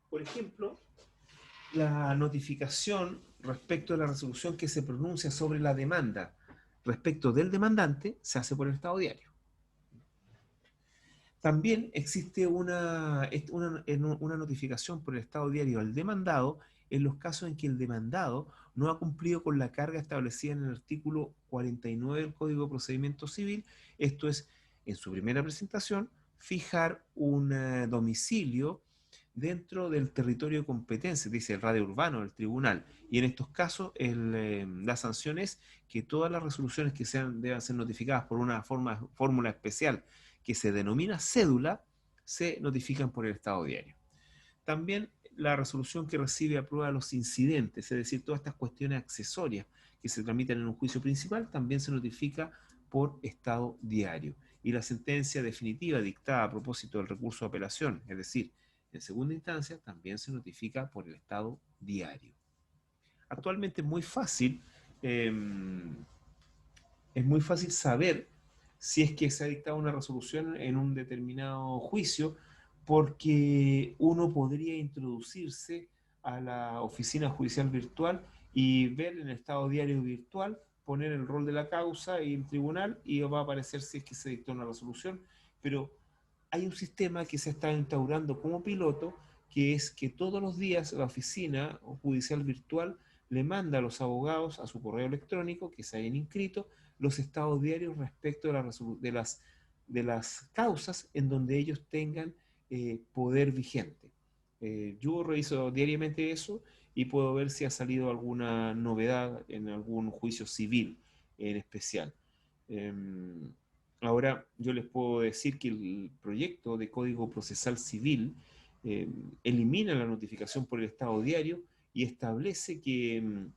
Por ejemplo, la notificación respecto de la resolución que se pronuncia sobre la demanda respecto del demandante se hace por el Estado Diario. También existe una notificación por el Estado Diario al demandado en los casos en que el demandado no ha cumplido con la carga establecida en el artículo 49 del Código de Procedimiento Civil. Esto es, en su primera presentación, fijar un domicilio dentro del territorio de competencia, dice el radio urbano del tribunal. Y en estos casos, la sanción es que todas las resoluciones que deban ser notificadas por una fórmula especial que se denomina cédula, se notifican por el Estado Diario. También la resolución que recibe aprueba los incidentes, es decir, todas estas cuestiones accesorias que se tramitan en un juicio principal, también se notifica por Estado Diario. Y la sentencia definitiva dictada a propósito del recurso de apelación, es decir, en segunda instancia, también se notifica por el Estado Diario. Actualmente es muy fácil saber si es que se ha dictado una resolución en un determinado juicio, porque uno podría introducirse a la oficina judicial virtual y ver en el Estado Diario virtual, poner el rol de la causa y el tribunal, y va a aparecer si es que se dictó una resolución. Pero hay un sistema que se está instaurando como piloto, que es que todos los días la oficina judicial virtual le manda a los abogados a su correo electrónico que se hayan inscrito los estados diarios respecto de las causas en donde ellos tengan poder vigente. Yo reviso diariamente eso y puedo ver si ha salido alguna novedad en algún juicio civil en especial. Ahora, yo les puedo decir que el proyecto de Código Procesal Civil elimina la notificación por el Estado Diario y establece que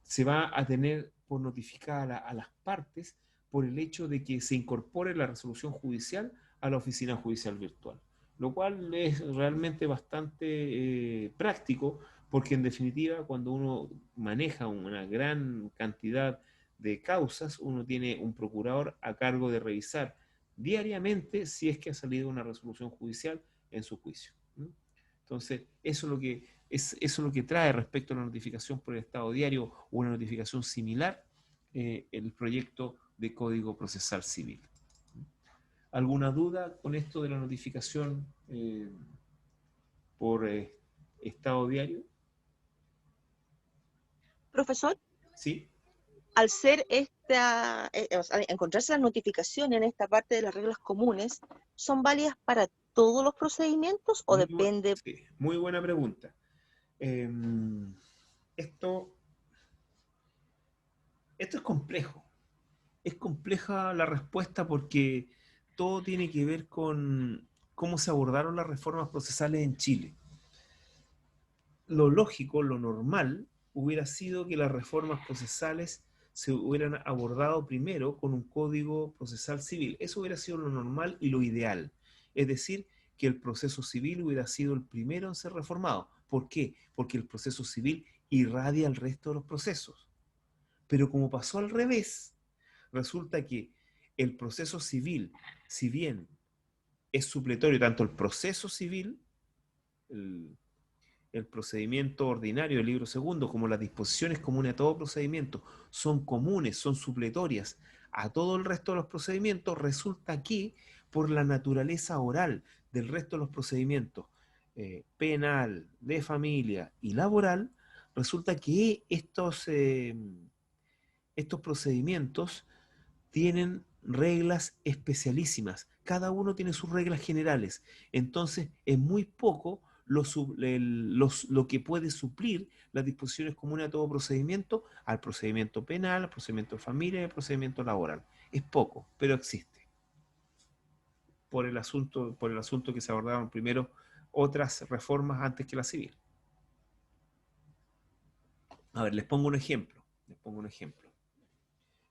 se va a tener por notificar a las partes por el hecho de que se incorpore la resolución judicial a la oficina judicial virtual, lo cual es realmente bastante práctico, porque en definitiva cuando uno maneja una gran cantidad de causas, uno tiene un procurador a cargo de revisar diariamente si es que ha salido una resolución judicial en su juicio. Entonces, eso es lo que trae respecto a la notificación por el Estado Diario o una notificación similar, el proyecto de Código Procesal Civil. ¿Alguna duda con esto de la notificación por Estado Diario? Profesor, Sí. al ser al encontrarse las notificaciones en esta parte de las reglas comunes, ¿son válidas para todos los procedimientos o depende? Sí, muy buena pregunta. Esto es complejo. Es compleja la respuesta porque todo tiene que ver con cómo se abordaron las reformas procesales en Chile. Lo lógico, lo normal, hubiera sido que las reformas procesales se hubieran abordado primero con un código procesal civil. Eso hubiera sido lo normal y lo ideal. Es decir, que el proceso civil hubiera sido el primero en ser reformado. ¿Por qué? Porque el proceso civil irradia el resto de los procesos. Pero como pasó al revés, resulta que el proceso civil, si bien es supletorio tanto el proceso civil, el procedimiento ordinario del libro segundo, como las disposiciones comunes a todo procedimiento, son comunes, son supletorias a todo el resto de los procedimientos, resulta que por la naturaleza oral del resto de los procedimientos, penal, de familia y laboral, resulta que estos procedimientos tienen reglas especialísimas. Cada uno tiene sus reglas generales. Entonces, es muy poco lo que puede suplir las disposiciones comunes a todo procedimiento, al procedimiento penal, al procedimiento de familia y al procedimiento laboral. Es poco, pero existe. Por el asunto que se abordaron primero otras reformas antes que la civil. A ver, les pongo un ejemplo.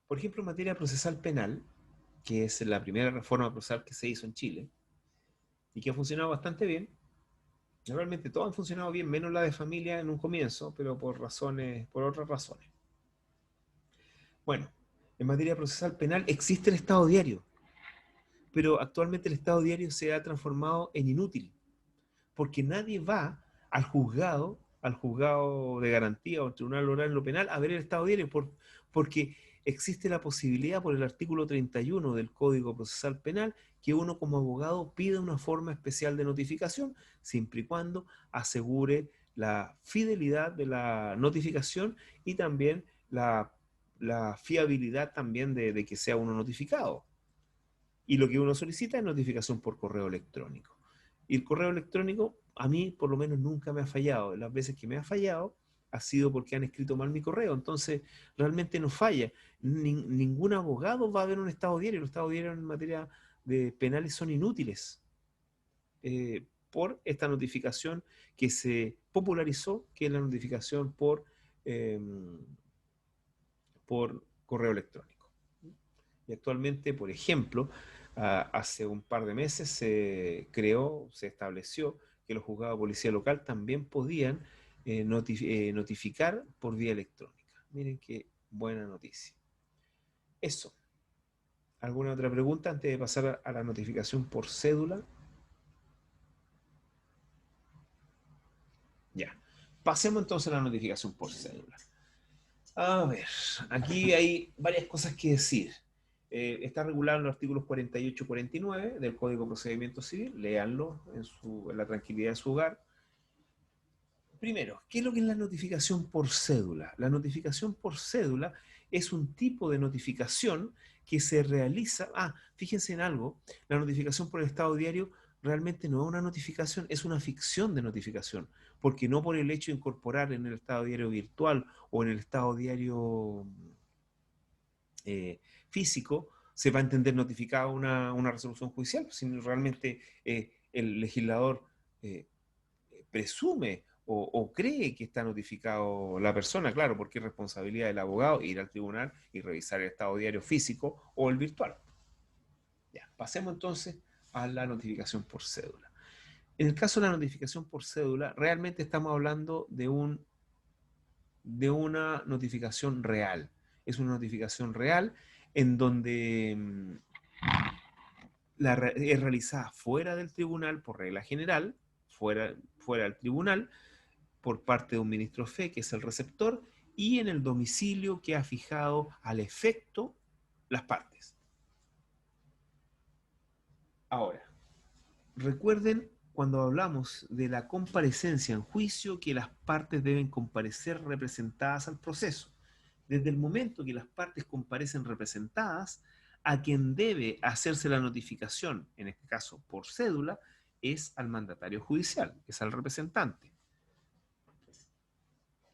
Por ejemplo, en materia procesal penal, que es la primera reforma procesal que se hizo en Chile, y que ha funcionado bastante bien. Realmente todas han funcionado bien, menos la de familia en un comienzo, pero por otras razones. Bueno, en materia procesal penal existe el estado diario, pero actualmente el estado diario se ha transformado en inútil, porque nadie va al juzgado de garantía o al tribunal oral en lo penal a ver el estado diario, porque existe la posibilidad por el artículo 31 del Código Procesal Penal que uno como abogado pida una forma especial de notificación, siempre y cuando asegure la fidelidad de la notificación y también la fiabilidad también de que sea uno notificado. Y lo que uno solicita es notificación por correo electrónico. Y el correo electrónico a mí por lo menos nunca me ha fallado. Las veces que me ha fallado ha sido porque han escrito mal mi correo. Entonces realmente no falla. Ningún abogado va a ver un estado diario. Los estados diarios en materia de penales son inútiles por esta notificación que se popularizó, que es la notificación por correo electrónico. Y actualmente, por ejemplo, hace un par de meses se estableció que los juzgados de policía local también podían notificar por vía electrónica. Miren qué buena noticia. Eso. ¿Alguna otra pregunta antes de pasar a la notificación por cédula? Ya. Pasemos entonces a la notificación por cédula. A ver, aquí hay varias cosas que decir. Está regulado en los artículos 48 y 49 del Código de Procedimiento Civil. Léanlo en la tranquilidad de su hogar. Primero, ¿qué es lo que es la notificación por cédula? La notificación por cédula es un tipo de notificación que se realiza... fíjense en algo, la notificación por el estado diario realmente no es una notificación, es una ficción de notificación, porque no por el hecho de incorporar en el estado diario virtual o en el estado diario físico se va a entender notificada una resolución judicial, sino realmente el legislador presume o cree que está notificado la persona, claro, porque es responsabilidad del abogado ir al tribunal y revisar el estado diario físico o el virtual. Ya, pasemos entonces a la notificación por cédula. En el caso de la notificación por cédula, realmente estamos hablando de una notificación real. Es una notificación real en donde es realizada fuera del tribunal por regla general, fuera del tribunal, por parte de un ministro fe, que es el receptor, y en el domicilio que ha fijado al efecto las partes. Ahora, recuerden cuando hablamos de la comparecencia en juicio que las partes deben comparecer representadas al proceso. Desde el momento que las partes comparecen representadas, a quien debe hacerse la notificación, en este caso por cédula, es al mandatario judicial, es al representante.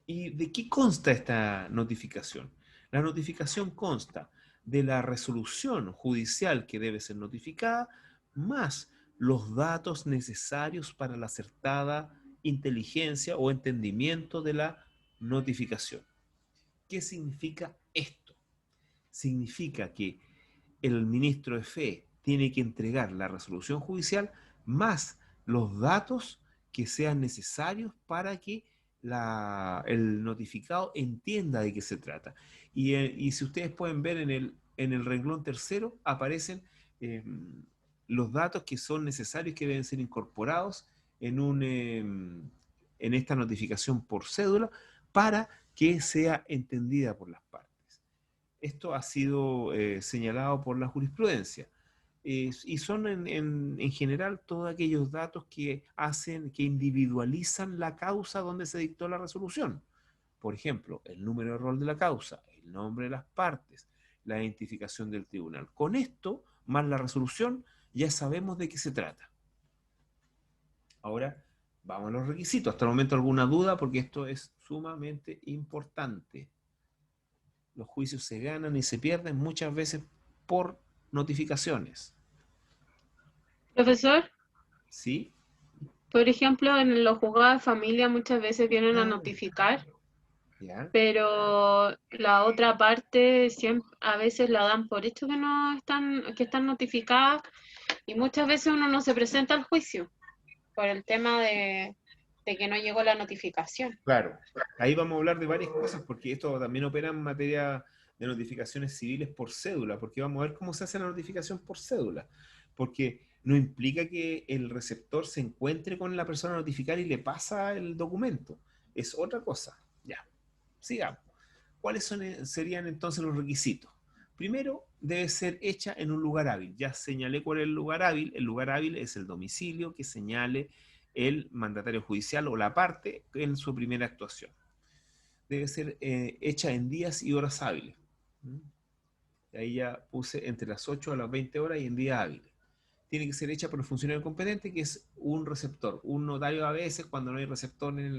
¿Y de qué consta esta notificación? La notificación consta de la resolución judicial que debe ser notificada, más los datos necesarios para la acertada inteligencia o entendimiento de la notificación. ¿Qué significa esto? Significa que el ministro de fe tiene que entregar la resolución judicial más los datos que sean necesarios para que el notificado entienda de qué se trata. Y si ustedes pueden ver en el renglón tercero, aparecen los datos que son necesarios, que deben ser incorporados en en esta notificación por cédula para que sea entendida por las partes. Esto ha sido señalado por la jurisprudencia. Y son en general todos aquellos datos que individualizan la causa donde se dictó la resolución. Por ejemplo, el número de rol de la causa, el nombre de las partes, la identificación del tribunal. Con esto, más la resolución, ya sabemos de qué se trata. Ahora, vamos a los requisitos. Hasta el momento, ¿alguna duda? Porque esto es sumamente importante. Los juicios se ganan y se pierden muchas veces por notificaciones. Profesor, ¿Sí? por ejemplo, en los juzgados de familia muchas veces vienen a notificar, ¿Ya? pero la otra parte a veces la dan por hecho que están notificadas, y muchas veces uno no se presenta al juicio por el tema de que no llegó la notificación. Claro. Ahí vamos a hablar de varias cosas, porque esto también opera en materia de notificaciones civiles por cédula, porque vamos a ver cómo se hace la notificación por cédula, porque no implica que el receptor se encuentre con la persona a notificar y le pasa el documento. Es otra cosa. Ya, sigamos. ¿Cuáles serían entonces los requisitos? Primero, debe ser hecha en un lugar hábil. Ya señalé cuál es el lugar hábil. El lugar hábil es el domicilio que señale el mandatario judicial o la parte en su primera actuación. Debe ser hecha en días y horas hábiles. Ahí ya puse entre las 8 a las 20 horas y en días hábiles. Tiene que ser hecha por el funcionario competente, que es un receptor, un notario a veces cuando no hay receptor en el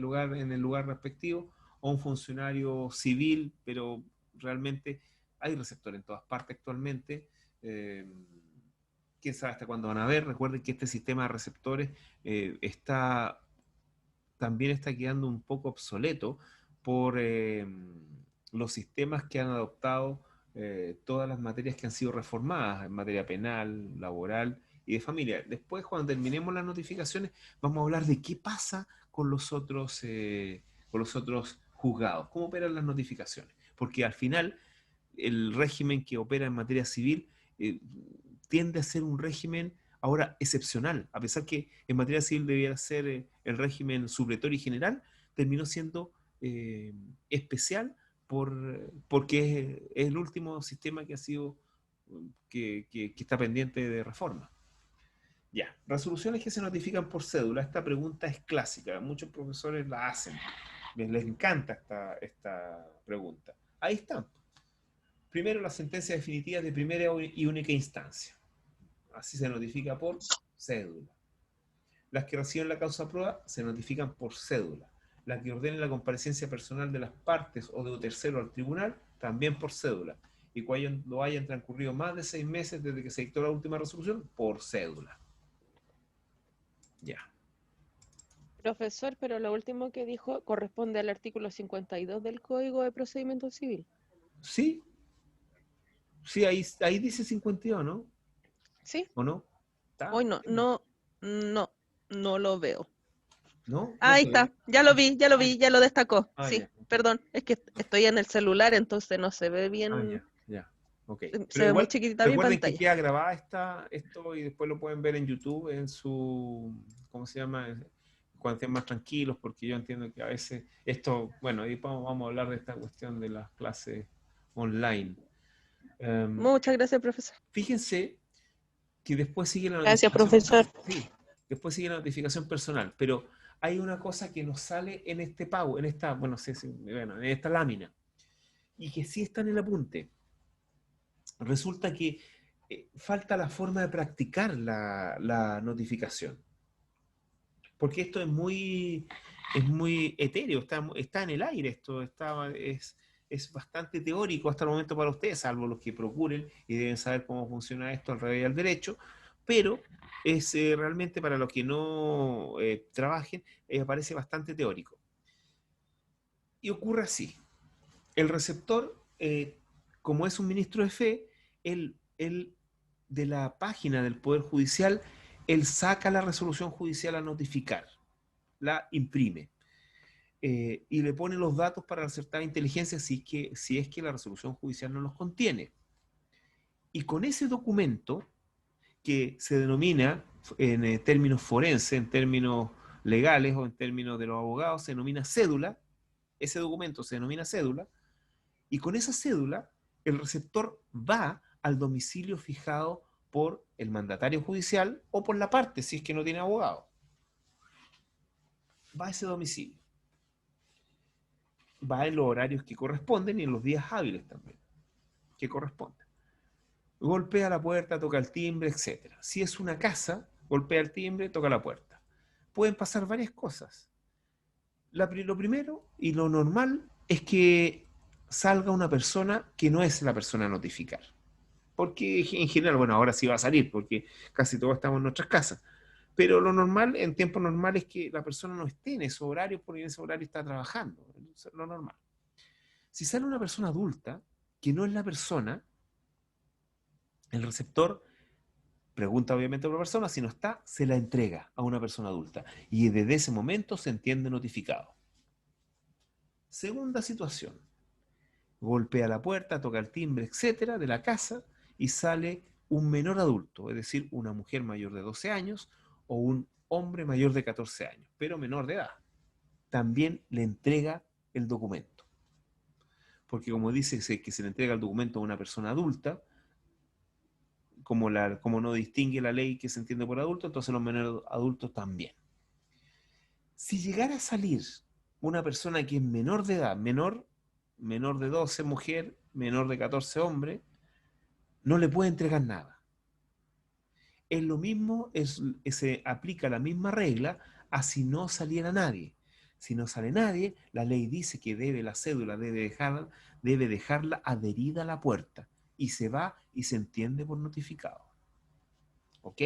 lugar respectivo, o un funcionario civil, pero realmente hay receptor en todas partes actualmente. Quién sabe hasta cuándo van a ver. Recuerden que este sistema de receptores también está quedando un poco obsoleto por los sistemas que han adoptado todas las materias que han sido reformadas en materia penal, laboral y de familia. Después, cuando terminemos las notificaciones, vamos a hablar de qué pasa con los otros juzgados, cómo operan las notificaciones. Porque al final, el régimen que opera en materia civil tiende a ser un régimen ahora excepcional. A pesar que en materia civil debiera ser el régimen supletorio y general, terminó siendo especial porque es el último sistema que ha sido que está pendiente de reforma. Ya, resoluciones que se notifican por cédula. Esta pregunta es clásica, muchos profesores la hacen. Les encanta esta pregunta. Ahí están. Primero, las sentencias definitivas de primera y única instancia. Así se notifica por cédula. Las que reciben la causa prueba se notifican por cédula. Las que ordenen la comparecencia personal de las partes o de un tercero al tribunal, también por cédula. Y cuando hayan transcurrido más de 6 meses desde que se dictó la última resolución, por cédula. Ya. Profesor, pero lo último que dijo corresponde al artículo 52 del Código de Procedimiento Civil. Sí. Sí, ahí dice 52, ¿no? ¿Sí? ¿O no? Hoy no lo veo. ¿No? Ahí ¿No está, ya lo vi, ya lo destacó. Ah, Sí, ya. perdón, es que estoy en el celular, entonces no se ve bien. Ya. Ok. Se ve muy chiquitita mi recuerden pantalla. que queda grabada esto y después lo pueden ver en YouTube en su, ¿cómo se llama? Cuando estén más tranquilos, porque yo entiendo que a veces esto, bueno, ahí vamos a hablar de esta cuestión de las clases online. Muchas gracias, profesor. Fíjense que después sigue la Gracias, notificación. profesor. Sí, después sigue la notificación personal, pero hay una cosa que nos sale en este pago, en esta lámina, y que sí está en el apunte. Resulta que falta la forma de practicar la notificación. Porque esto es muy etéreo, está en el aire, esto es bastante teórico hasta el momento para ustedes, salvo los que procuren y deben saber cómo funciona esto al revés y al derecho, pero es realmente para los que no trabajen, parece bastante teórico. Y ocurre así. El receptor, como es un ministro de fe, él de la página del Poder Judicial, él saca la resolución judicial a notificar, la imprime y le pone los datos para la acertada inteligencia si es que la resolución judicial no los contiene. Y con ese documento, que se denomina en términos forenses, en términos legales o en términos de los abogados se denomina cédula. Ese documento se denomina cédula, y con esa cédula el receptor va al domicilio fijado por el mandatario judicial o por la parte, si es que no tiene abogado. Va a ese domicilio. Va en los horarios que corresponden y en los días hábiles también, que corresponden. Golpea la puerta, toca el timbre, etc. Si es una casa, golpea el timbre, toca la puerta. Pueden pasar varias cosas. Lo primero y lo normal es que salga una persona que no es la persona a notificar. Porque en general, bueno, ahora sí va a salir, porque casi todos estamos en nuestras casas. Pero lo normal, en tiempos normales, es que la persona no esté en ese horario porque en ese horario está trabajando. Eso es lo normal. Si sale una persona adulta, que no es la persona, el receptor pregunta obviamente a la persona, si no está, se la entrega a una persona adulta. Y desde ese momento se entiende notificado. Segunda situación. Golpea la puerta, toca el timbre, etcétera, de la casa y sale un menor adulto, es decir, una mujer mayor de 12 años o un hombre mayor de 14 años, pero menor de edad. También le entrega el documento. Porque como dice que se le entrega el documento a una persona adulta, como no distingue la ley que se entiende por adulto, entonces los menores adultos también. Si llegara a salir una persona que es menor de edad, menor de 12 mujer, menor de 14 hombre, no le puede entregar nada. Es lo mismo, se aplica la misma regla a si no saliera nadie. Si no sale nadie, la ley dice que la cédula debe dejarla adherida a la puerta y se va y se entiende por notificado. ¿Ok?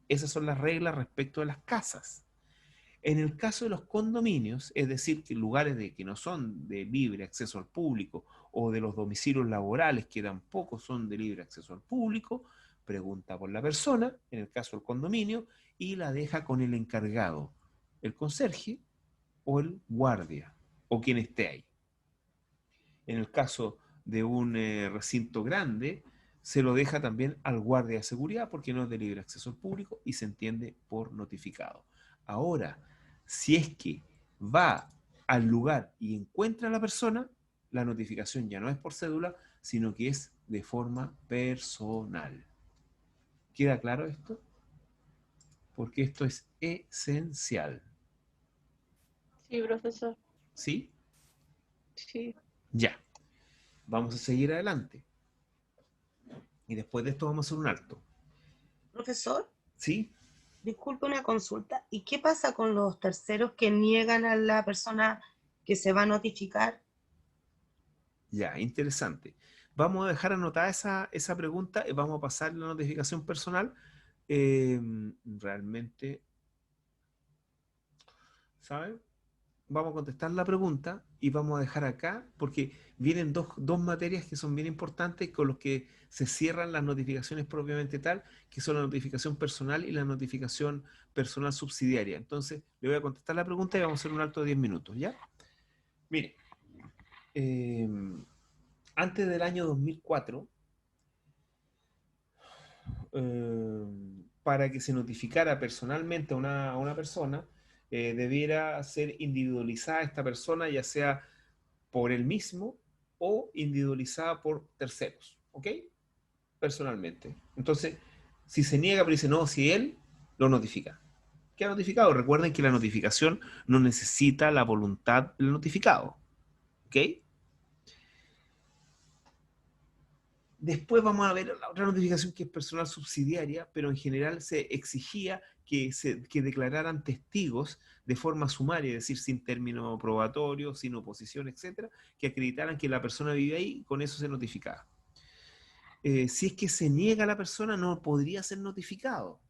Esas son las reglas respecto de las casas. En el caso de los condominios, es decir, que lugares que no son de libre acceso al público o de los domicilios laborales que tampoco son de libre acceso al público, pregunta por la persona, en el caso del condominio, y la deja con el encargado, el conserje o el guardia, o quien esté ahí. En el caso de un recinto grande, se lo deja también al guardia de seguridad porque no es de libre acceso al público y se entiende por notificado. Ahora, si es que va al lugar y encuentra a la persona, la notificación ya no es por cédula, sino que es de forma personal. ¿Queda claro esto? Porque esto es esencial. Sí, profesor. ¿Sí? Sí. Ya. Vamos a seguir adelante. Y después de esto vamos a hacer un alto. Profesor, ¿Sí? disculpe una consulta. ¿Y qué pasa con los terceros que niegan a la persona que se va a notificar? Ya, interesante. Vamos a dejar anotada esa pregunta y vamos a pasar la notificación personal. Realmente, ¿saben? Vamos a contestar la pregunta y vamos a dejar acá, porque vienen dos materias que son bien importantes con los que se cierran las notificaciones propiamente tal, que son la notificación personal y la notificación personal subsidiaria. Entonces, le voy a contestar la pregunta y vamos a hacer un alto de 10 minutos, ¿ya? Mire, antes del año 2004, para que se notificara personalmente a una persona, debiera ser individualizada esta persona, ya sea por él mismo o individualizada por terceros, ¿ok? Personalmente. Entonces, si se niega, pero dice no, si él, lo notifica. ¿Qué ha notificado? Recuerden que la notificación no necesita la voluntad del notificado, ¿ok? Después vamos a ver la otra notificación que es personal subsidiaria, pero en general se exigía que declararan testigos de forma sumaria, es decir, sin término probatorio, sin oposición, etcétera, que acreditaran que la persona vive ahí y con eso se notificaba. Si es que se niega a la persona, no podría ser notificado,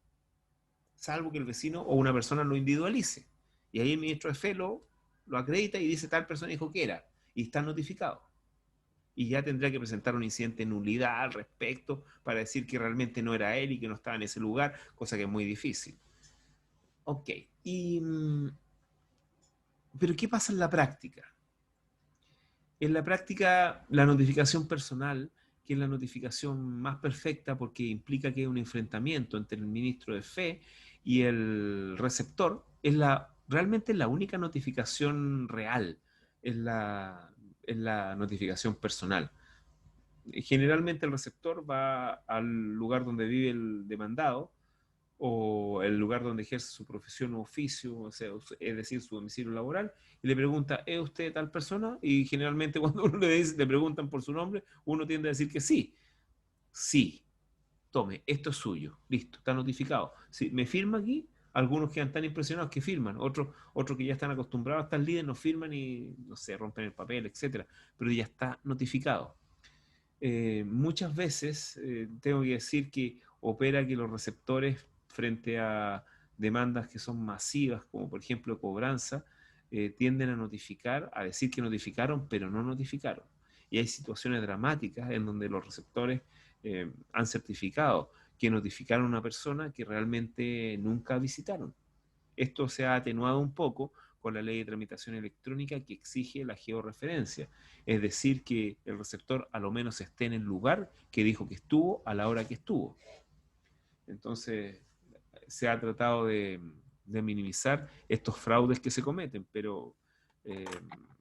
salvo que el vecino o una persona lo individualice. Y ahí el ministro de Fe lo acredita y dice tal persona dijo que era, y está notificado. Y ya tendría que presentar un incidente de nulidad al respecto para decir que realmente no era él y que no estaba en ese lugar, cosa que es muy difícil. Ok, pero ¿qué pasa en la práctica? En la práctica, la notificación personal, que es la notificación más perfecta porque implica que hay un enfrentamiento entre el ministro de Fe y el receptor, realmente la única notificación real, es la notificación personal. Generalmente el receptor va al lugar donde vive el demandado, o el lugar donde ejerce su profesión o oficio, o sea, es decir, su domicilio laboral, y le pregunta, ¿es usted tal persona? Y generalmente cuando uno le preguntan por su nombre, uno tiende a decir que sí. Sí, tome, esto es suyo, listo, está notificado. Si me firma aquí, algunos quedan tan impresionados que firman, otros que ya están acostumbrados a estar líderes no firman y, no sé, rompen el papel, etcétera, pero ya está notificado. Muchas veces tengo que decir que opera que los receptores frente a demandas que son masivas, como por ejemplo cobranza, tienden a notificar, a decir que notificaron, pero no notificaron. Y hay situaciones dramáticas en donde los receptores han certificado que notificaron a una persona que realmente nunca visitaron. Esto se ha atenuado un poco con la ley de tramitación electrónica que exige la georreferencia, es decir, que el receptor a lo menos esté en el lugar que dijo que estuvo a la hora que estuvo. Entonces, se ha tratado de minimizar estos fraudes que se cometen, pero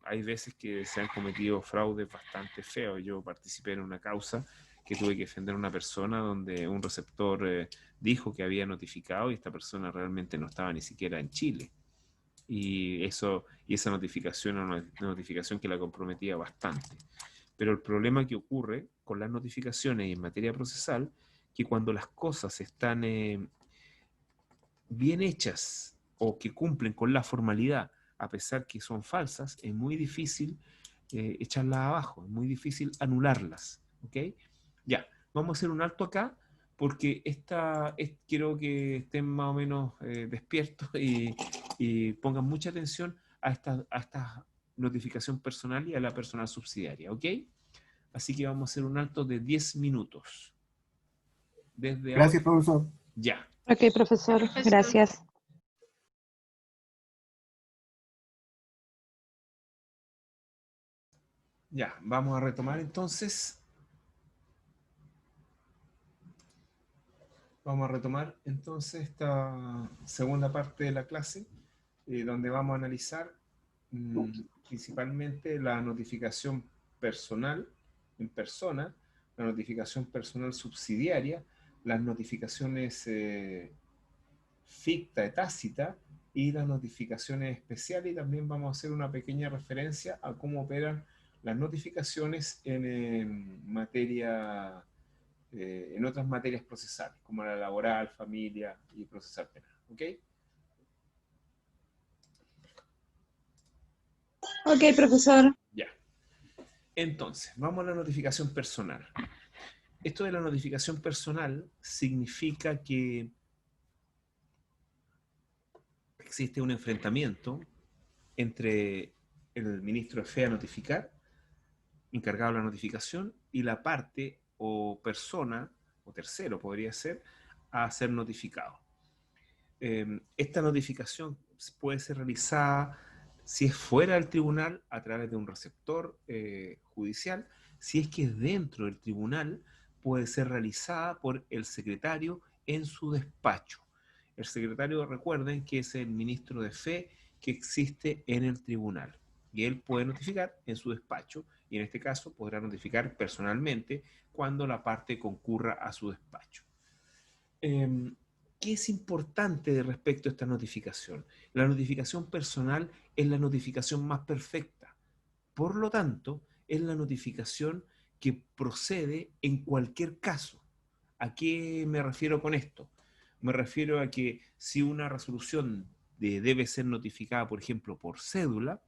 hay veces que se han cometido fraudes bastante feos. Yo participé en una causa que tuve que defender a una persona donde un receptor dijo que había notificado y esta persona realmente no estaba ni siquiera en Chile. Y esa notificación era una notificación que la comprometía bastante. Pero el problema que ocurre con las notificaciones y en materia procesal, que cuando las cosas están bien hechas o que cumplen con la formalidad, a pesar que son falsas, es muy difícil echarlas abajo, es muy difícil anularlas. ¿Ok? Ya, vamos a hacer un alto acá, porque quiero que estén más o menos despiertos y pongan mucha atención a esta notificación personal y a la personal subsidiaria, ¿ok? Así que vamos a hacer un alto de 10 minutos. Desde Gracias, ahora, profesor. ya. Ok, profesor, Profesor. gracias. Ya, vamos a retomar entonces. Vamos a retomar entonces esta segunda parte de la clase, donde vamos a analizar principalmente la notificación personal en persona, la notificación personal subsidiaria, las notificaciones ficta y tácita y las notificaciones especiales, y también vamos a hacer una pequeña referencia a cómo operan las notificaciones en materia en otras materias procesales, como la laboral, familia y procesal penal. ¿Ok? Ok, profesor. Ya. Entonces, vamos a la notificación personal. Esto de la notificación personal significa que existe un enfrentamiento entre el ministro de Fe a notificar, encargado de la notificación, y la parte o persona, o tercero podría ser, a ser notificado. Esta notificación puede ser realizada si es fuera del tribunal a través de un receptor judicial. Si es que es dentro del tribunal, puede ser realizada por el secretario en su despacho. El secretario, recuerden que es el ministro de Fe que existe en el tribunal, y él puede notificar en su despacho, y en este caso podrá notificar personalmente cuando la parte concurra a su despacho. ¿Qué es importante respecto a esta notificación? La notificación personal es la notificación más perfecta. Por lo tanto, es la notificación que procede en cualquier caso. ¿A qué me refiero con esto? Me refiero a que si una resolución debe ser notificada, por ejemplo, por cédula,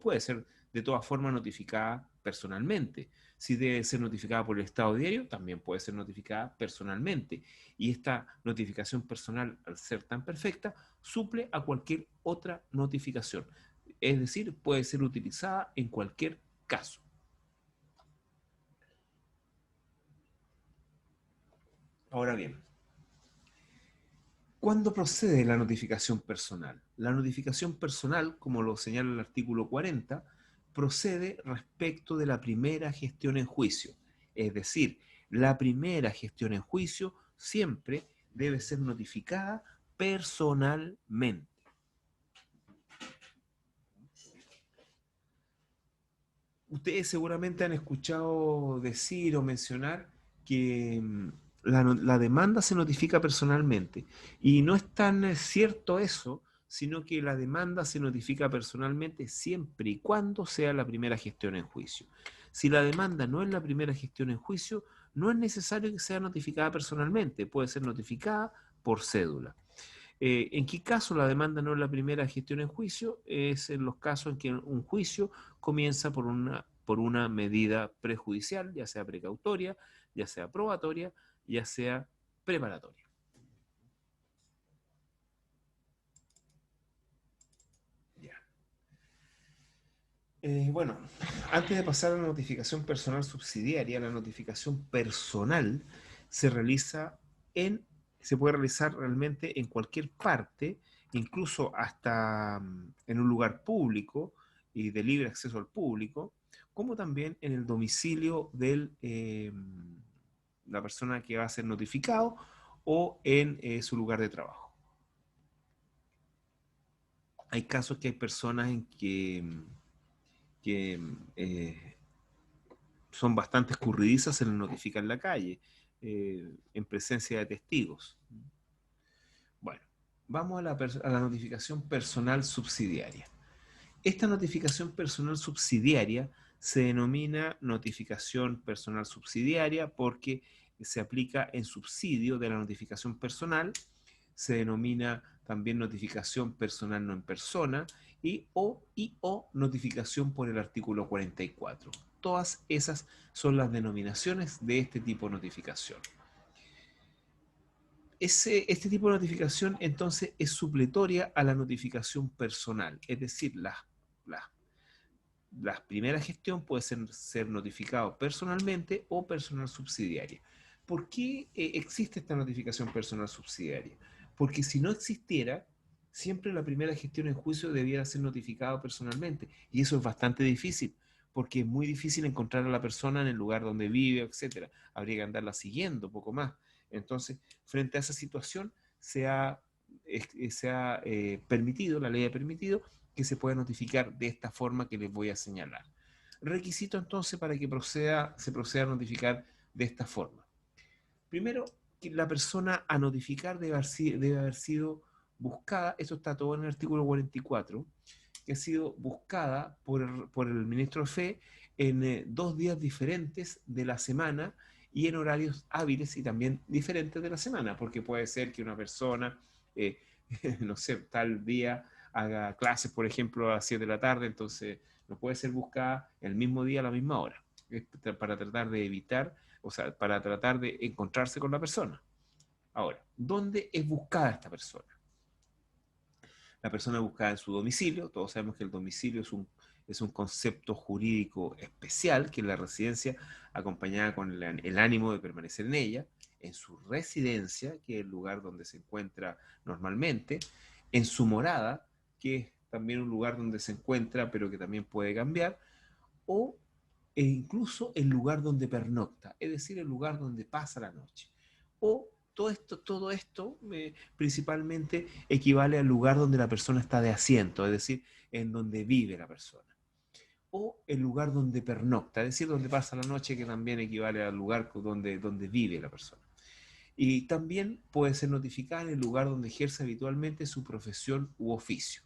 puede ser de todas formas notificada personalmente. Si debe ser notificada por el Estado diario, también puede ser notificada personalmente. Y esta notificación personal, al ser tan perfecta, suple a cualquier otra notificación. Es decir, puede ser utilizada en cualquier caso. Ahora bien, ¿cuándo procede la notificación personal? La notificación personal, como lo señala el artículo 40, procede respecto de la primera gestión en juicio. Es decir, la primera gestión en juicio siempre debe ser notificada personalmente. Ustedes seguramente han escuchado decir o mencionar que la demanda se notifica personalmente. Y no es tan cierto eso, sino que la demanda se notifica personalmente siempre y cuando sea la primera gestión en juicio. Si la demanda no es la primera gestión en juicio, no es necesario que sea notificada personalmente, puede ser notificada por cédula. ¿En qué caso la demanda no es la primera gestión en juicio? Es en los casos en que un juicio comienza por una medida prejudicial, ya sea precautoria, ya sea probatoria, ya sea preparatoria. Ya. Bueno, antes de pasar a la notificación personal subsidiaria, la notificación personal se puede realizar realmente en cualquier parte, incluso hasta en un lugar público y de libre acceso al público, como también en el domicilio de la persona que va a ser notificado o en su lugar de trabajo. Hay casos que hay personas en que son bastante escurridizas, se les notifica en la calle, en presencia de testigos. Bueno, vamos a la notificación personal subsidiaria. Esta notificación personal subsidiaria se denomina notificación personal subsidiaria porque se aplica en subsidio de la notificación personal, se denomina también notificación personal no en persona y o notificación por el artículo 44. Todas esas son las denominaciones de este tipo de notificación. Este tipo de notificación entonces es supletoria a la notificación personal, es decir, la primera gestión puede ser notificado personalmente o personal subsidiaria. ¿Por qué existe esta notificación personal subsidiaria? Porque si no existiera, siempre la primera gestión en juicio debiera ser notificada personalmente. Y eso es bastante difícil, porque es muy difícil encontrar a la persona en el lugar donde vive, etc. Habría que andarla siguiendo, poco más. Entonces, frente a esa situación, se ha permitido, la ley ha permitido que se pueda notificar de esta forma que les voy a señalar. Requisito entonces para que se proceda a notificar de esta forma. Primero, que la persona a notificar debe haber sido buscada, esto está todo en el artículo 44, que ha sido buscada por el ministro de Fe en 2 días diferentes de la semana y en horarios hábiles y también diferentes de la semana, porque puede ser que una persona, no sé, tal día haga clases, por ejemplo, a las 7 de la tarde, entonces no puede ser buscada el mismo día a la misma hora, para tratar de evitar, o sea, para tratar de encontrarse con la persona. Ahora, ¿dónde es buscada esta persona? La persona buscada en su domicilio. Todos sabemos que el domicilio es un concepto jurídico especial, que es la residencia acompañada con el ánimo de permanecer en ella, en su residencia, que es el lugar donde se encuentra normalmente, en su morada, que es también un lugar donde se encuentra, pero que también puede cambiar, e incluso el lugar donde pernocta, es decir, el lugar donde pasa la noche. O todo esto principalmente equivale al lugar donde la persona está de asiento, es decir, en donde vive la persona. O el lugar donde pernocta, es decir, donde pasa la noche, que también equivale al lugar donde vive la persona. Y también puede ser notificada en el lugar donde ejerce habitualmente su profesión u oficio.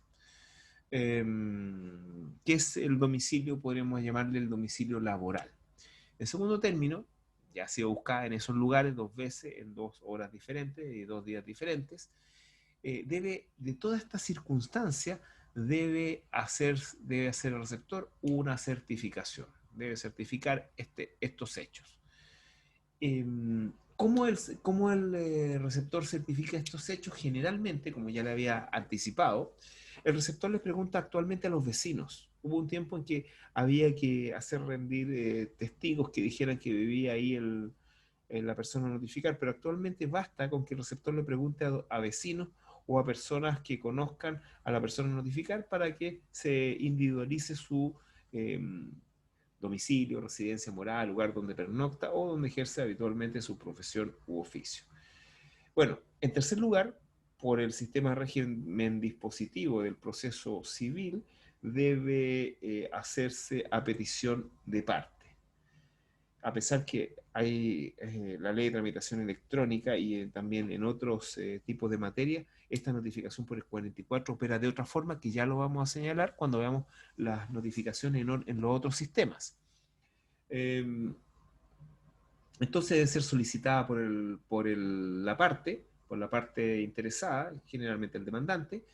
¿Qué es el domicilio? Podríamos llamarle el domicilio laboral. En segundo término, ya ha sido buscada en esos lugares 2 veces, en 2 horas diferentes y 2 días diferentes. De toda esta circunstancia, debe hacer el receptor una certificación. Debe certificar estos hechos. ¿Cómo el receptor certifica estos hechos? Generalmente, como ya le había anticipado, el receptor les pregunta actualmente a los vecinos. Hubo un tiempo en que había que hacer rendir testigos que dijeran que vivía ahí la persona a notificar, pero actualmente basta con que el receptor le pregunte a vecinos o a personas que conozcan a la persona a notificar para que se individualice su domicilio, residencia moral, lugar donde pernocta o donde ejerce habitualmente su profesión u oficio. Bueno, en tercer lugar, por el sistema de régimen dispositivo del proceso civil, debe hacerse a petición de parte. A pesar que hay la ley de tramitación electrónica y también en otros tipos de materia, esta notificación por el 44 opera de otra forma, que ya lo vamos a señalar cuando veamos las notificaciones en los otros sistemas. Entonces debe ser solicitada por la parte interesada, generalmente el demandante,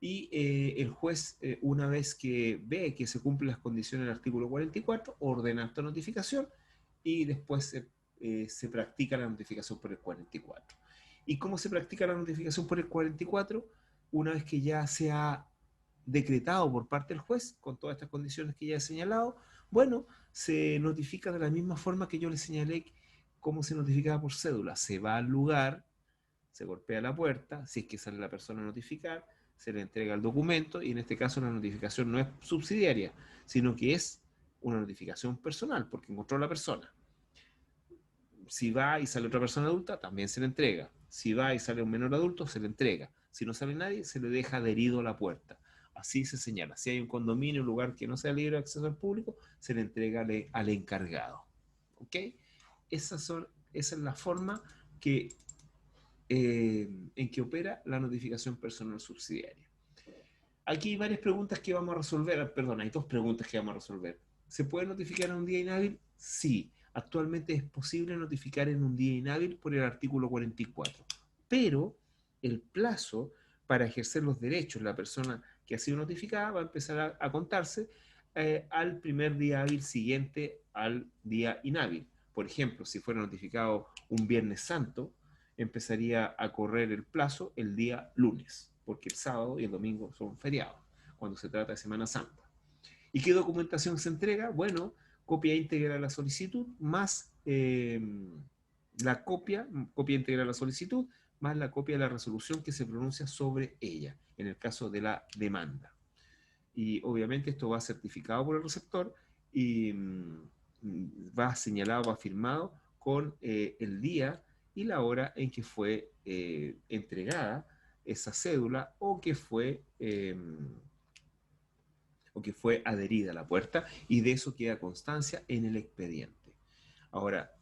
y el juez, una vez que ve que se cumplen las condiciones del artículo 44, ordena esta notificación y después se practica la notificación por el 44. ¿Y cómo se practica la notificación por el 44? Una vez que ya se ha decretado por parte del juez, con todas estas condiciones que ya he señalado, bueno, se notifica de la misma forma que yo le señalé cómo se notificaba por cédula. Se va al lugar, se golpea la puerta, si es que sale la persona a notificar, se le entrega el documento, y en este caso la notificación no es subsidiaria, sino que es una notificación personal, porque encontró a la persona. Si va y sale otra persona adulta, también se le entrega. Si va y sale un menor adulto, se le entrega. Si no sale nadie, se le deja adherido a la puerta. Así se señala. Si hay un condominio, un lugar que no sea libre de acceso al público, se le entrega al encargado. ¿Ok? Esa es la forma en que opera la notificación personal subsidiaria. Aquí hay varias preguntas que vamos a resolver. Perdón, hay dos preguntas que vamos a resolver. ¿Se puede notificar en un día inhábil? Sí. Actualmente es posible notificar en un día inhábil por el artículo 44. Pero el plazo para ejercer los derechos de la persona que ha sido notificada va a empezar a contarse al primer día hábil siguiente al día inhábil. Por ejemplo, si fuera notificado un Viernes Santo, empezaría a correr el plazo el día lunes, porque el sábado y el domingo son feriados, cuando se trata de Semana Santa. ¿Y qué documentación se entrega? Bueno, copia íntegra de la solicitud, más la copia íntegra de la solicitud, más la copia de la resolución que se pronuncia sobre ella, en el caso de la demanda. Y obviamente esto va certificado por el receptor y va señalado, va firmado con el día y la hora en que fue entregada esa cédula o que fue adherida a la puerta, y de eso queda constancia en el expediente. Ahora,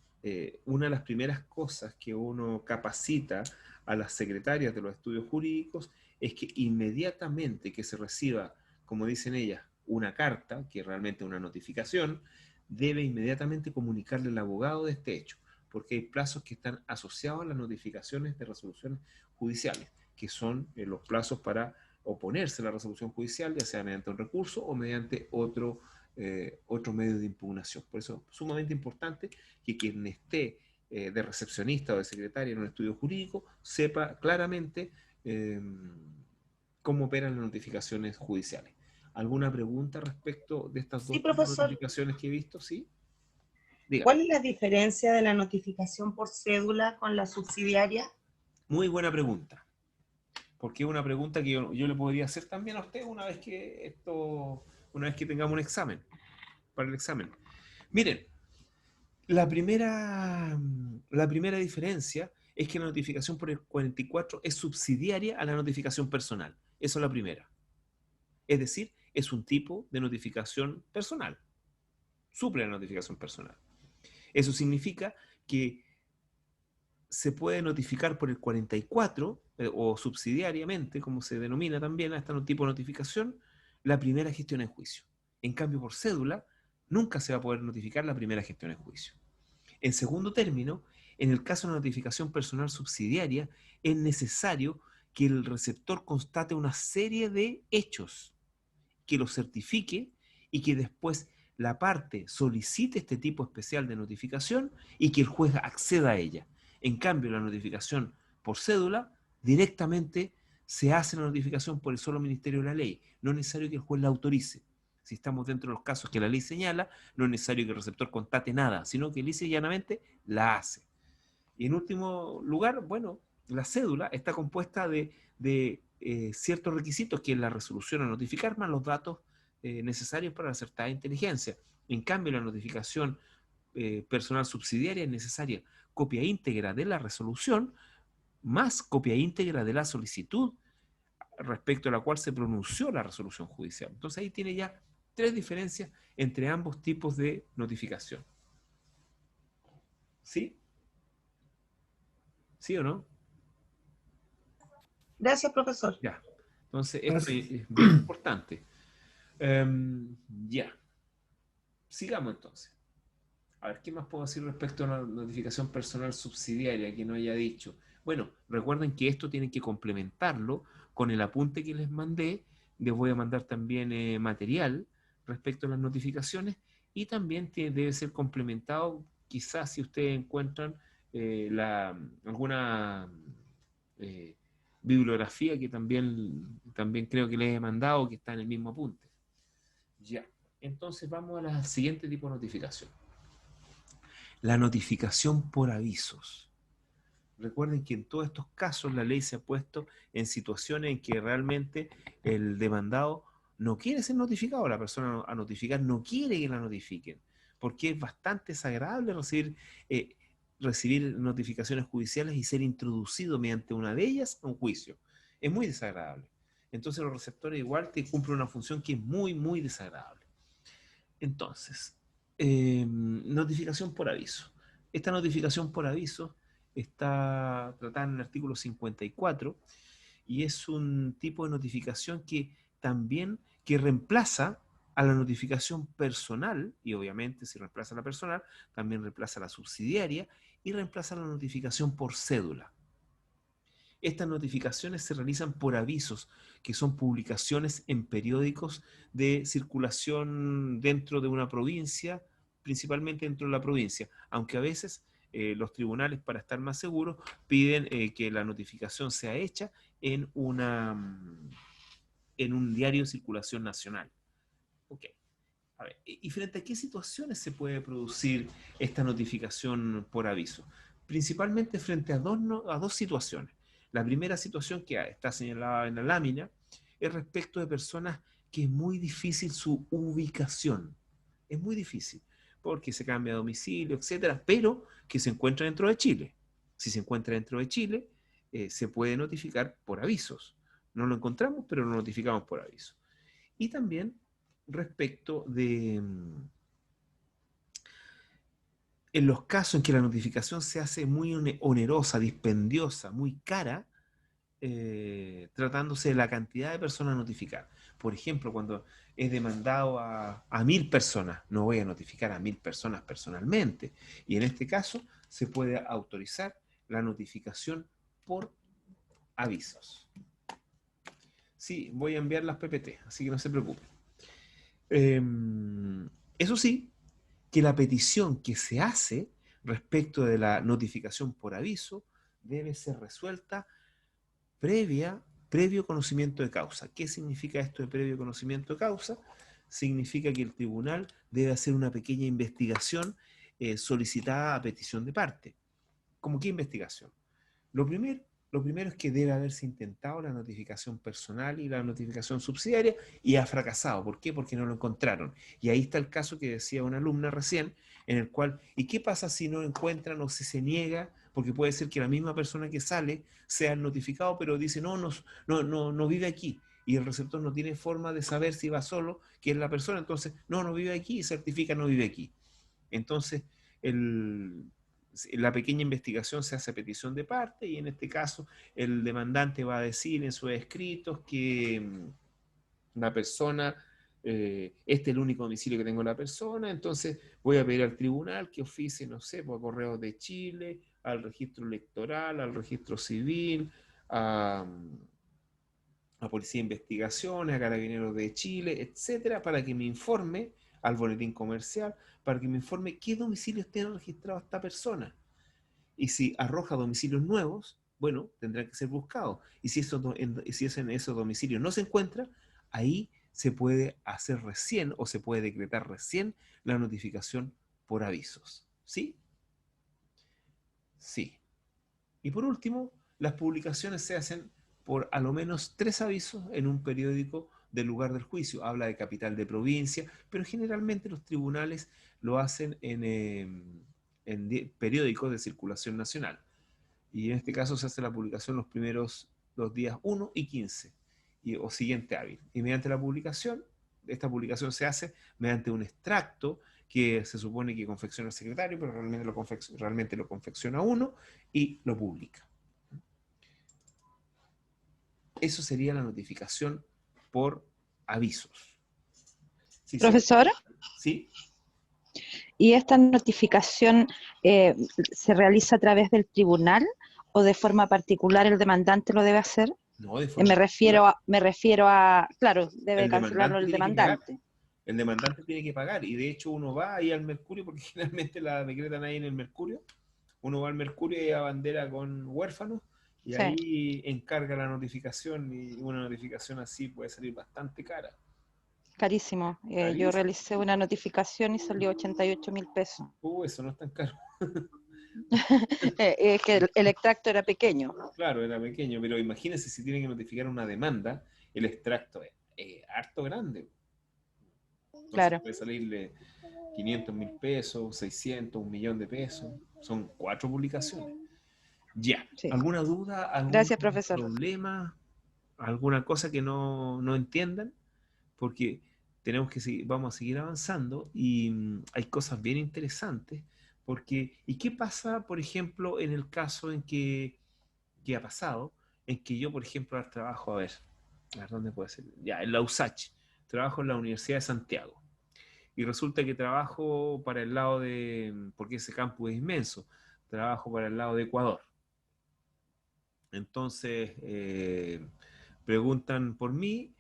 una de las primeras cosas que uno capacita a las secretarias de los estudios jurídicos es que inmediatamente que se reciba, como dicen ellas, una carta, que realmente es una notificación, debe inmediatamente comunicarle al abogado de este hecho, porque hay plazos que están asociados a las notificaciones de resoluciones judiciales, que son los plazos para oponerse a la resolución judicial, ya sea mediante un recurso o mediante otro medio de impugnación. Por eso es sumamente importante que quien esté de recepcionista o de secretaria en un estudio jurídico sepa claramente cómo operan las notificaciones judiciales. ¿Alguna pregunta respecto de estas dos notificaciones que he visto? ¿Sí? Dígame. ¿Cuál es la diferencia de la notificación por cédula con la subsidiaria? Muy buena pregunta. Porque es una pregunta que yo le podría hacer también a usted una vez que tengamos un examen, para el examen. Miren, la primera diferencia es que la notificación por el 44 es subsidiaria a la notificación personal. Eso es la primera. Es decir, es un tipo de notificación personal. Suple la notificación personal. Eso significa que se puede notificar por el 44 o subsidiariamente, como se denomina también a este tipo de notificación, la primera gestión en juicio. En cambio, por cédula, nunca se va a poder notificar la primera gestión en juicio. En segundo término, en el caso de una notificación personal subsidiaria, es necesario que el receptor constate una serie de hechos, que los certifique y que después la parte solicite este tipo especial de notificación y que el juez acceda a ella. En cambio, la notificación por cédula, directamente se hace la notificación por el solo Ministerio de la Ley. No es necesario que el juez la autorice. Si estamos dentro de los casos que la ley señala, no es necesario que el receptor constate nada, sino que lisa y llanamente la hace. Y en último lugar, bueno, la cédula está compuesta de ciertos requisitos, que es la resolución a notificar, más los datos necesarios para la acertada inteligencia. En cambio, la notificación personal subsidiaria es necesaria copia íntegra de la resolución, más copia íntegra de la solicitud respecto a la cual se pronunció la resolución judicial. Entonces ahí tiene ya 3 diferencias entre ambos tipos de notificación. ¿Sí? ¿Sí o no? Gracias, profesor. Ya. Entonces esto Gracias. es bien importante. Ya. Sigamos entonces. A ver, ¿qué más puedo decir respecto a una notificación personal subsidiaria que no haya dicho? Bueno, recuerden que esto tienen que complementarlo con el apunte que les mandé. Les voy a mandar también material respecto a las notificaciones y también debe ser complementado, quizás si ustedes encuentran alguna bibliografía que también creo que les he mandado, que está en el mismo apunte. Ya, entonces vamos a la siguiente tipo de notificación. La notificación por avisos. Recuerden que en todos estos casos la ley se ha puesto en situaciones en que realmente el demandado no quiere ser notificado, la persona a notificar no quiere que la notifiquen, porque es bastante desagradable recibir notificaciones judiciales y ser introducido mediante una de ellas a un juicio. Es muy desagradable. Entonces los receptores igual te cumplen una función que es muy, muy desagradable. Entonces, notificación por aviso. Esta notificación por aviso está tratada en el artículo 54 y es un tipo de notificación que también reemplaza a la notificación personal, y obviamente si reemplaza a la personal, también reemplaza a la subsidiaria y reemplaza a la notificación por cédula. Estas notificaciones se realizan por avisos, que son publicaciones en periódicos de circulación dentro de una provincia, principalmente dentro de la provincia, aunque a veces los tribunales, para estar más seguros, piden que la notificación sea hecha en un diario de circulación nacional. Ok. A ver, ¿y frente a qué situaciones se puede producir esta notificación por aviso? Principalmente frente a dos situaciones. La primera situación que está señalada en la lámina es respecto de personas que es muy difícil su ubicación. Es muy difícil, porque se cambia de domicilio, etcétera, pero que se encuentra dentro de Chile. Si se encuentra dentro de Chile, se puede notificar por avisos. No lo encontramos, pero lo notificamos por aviso. Y también respecto de en los casos en que la notificación se hace muy onerosa, dispendiosa, muy cara, tratándose de la cantidad de personas a notificar. Por ejemplo, cuando es demandado a 1000 personas, no voy a notificar a 1000 personas personalmente. Y en este caso se puede autorizar la notificación por avisos. Sí, voy a enviar las PPT, así que no se preocupen. Eso sí, que la petición que se hace respecto de la notificación por aviso debe ser resuelta previo conocimiento de causa. ¿Qué significa esto de previo conocimiento de causa? Significa que el tribunal debe hacer una pequeña investigación solicitada a petición de parte. ¿Cómo qué investigación? Lo primero es que debe haberse intentado la notificación personal y la notificación subsidiaria y ha fracasado. ¿Por qué? Porque no lo encontraron. Y ahí está el caso que decía una alumna recién, en el cual, ¿y qué pasa si no encuentran o si se niega? Porque puede ser que la misma persona que sale sea el notificado, pero dice, no vive aquí. Y el receptor no tiene forma de saber si va solo, que es la persona. Entonces, no vive aquí y certifica no vive aquí. Entonces, la pequeña investigación se hace a petición de parte y en este caso el demandante va a decir en sus escritos que la persona, este es el único domicilio que tengo la persona, entonces voy a pedir al tribunal que oficie, no sé, por correos de Chile, al registro electoral, al registro civil, a Policía de Investigaciones, a Carabineros de Chile, etcétera, para que me informe al boletín comercial, para que me informe qué domicilios tiene registrado esta persona. Y si arroja domicilios nuevos, bueno, tendrán que ser buscados. Y si en esos domicilios no se encuentra, ahí se puede hacer recién o se puede decretar recién la notificación por avisos. ¿Sí? Sí. Y por último, las publicaciones se hacen por a lo menos 3 avisos en un periódico del lugar del juicio. Habla de capital de provincia, pero generalmente los tribunales lo hacen en periódicos de circulación nacional. Y en este caso se hace la publicación los días 1 y 15, o siguiente hábil. Y mediante la publicación, esta publicación se hace mediante un extracto que se supone que confecciona el secretario, pero realmente lo confecciona uno y lo publica. Eso sería la notificación por avisos. ¿Sí, Profesor, ¿sí? ¿y esta notificación se realiza a través del tribunal o de forma particular el demandante lo debe hacer? No, de forma Me refiero a, claro, debe el cancelarlo el demandante. El demandante tiene que pagar, y de hecho uno va ahí al Mercurio, porque generalmente la decretan ahí en el Mercurio. Uno va al Mercurio y a bandera con huérfanos, y Sí. ahí encarga la notificación, y una notificación así puede salir bastante cara. Carísimo. Yo Carísimo. realicé una notificación y salió 88.000 pesos. Eso no es tan caro. Es que el extracto era pequeño. Claro, era pequeño, pero imagínense si tienen que notificar una demanda, el extracto es harto grande. Entonces Claro. puede salirle 500.000 pesos, 600, 1.000.000 de pesos. Son 4 publicaciones. Ya. Sí. ¿Alguna duda? ¿Algún Gracias, profesor. problema? ¿Alguna cosa que no entiendan? Porque tenemos que seguir, vamos a seguir avanzando, y hay cosas bien interesantes. Porque, ¿y qué pasa, por ejemplo, en el caso en que ha pasado, en que yo, por ejemplo, trabajo, a ver, ¿dónde puede ser? Ya, en la USACH, trabajo en la Universidad de Santiago, y resulta que trabajo para el lado porque ese campus es inmenso, trabajo para el lado de Ecuador. Entonces, preguntan por mí,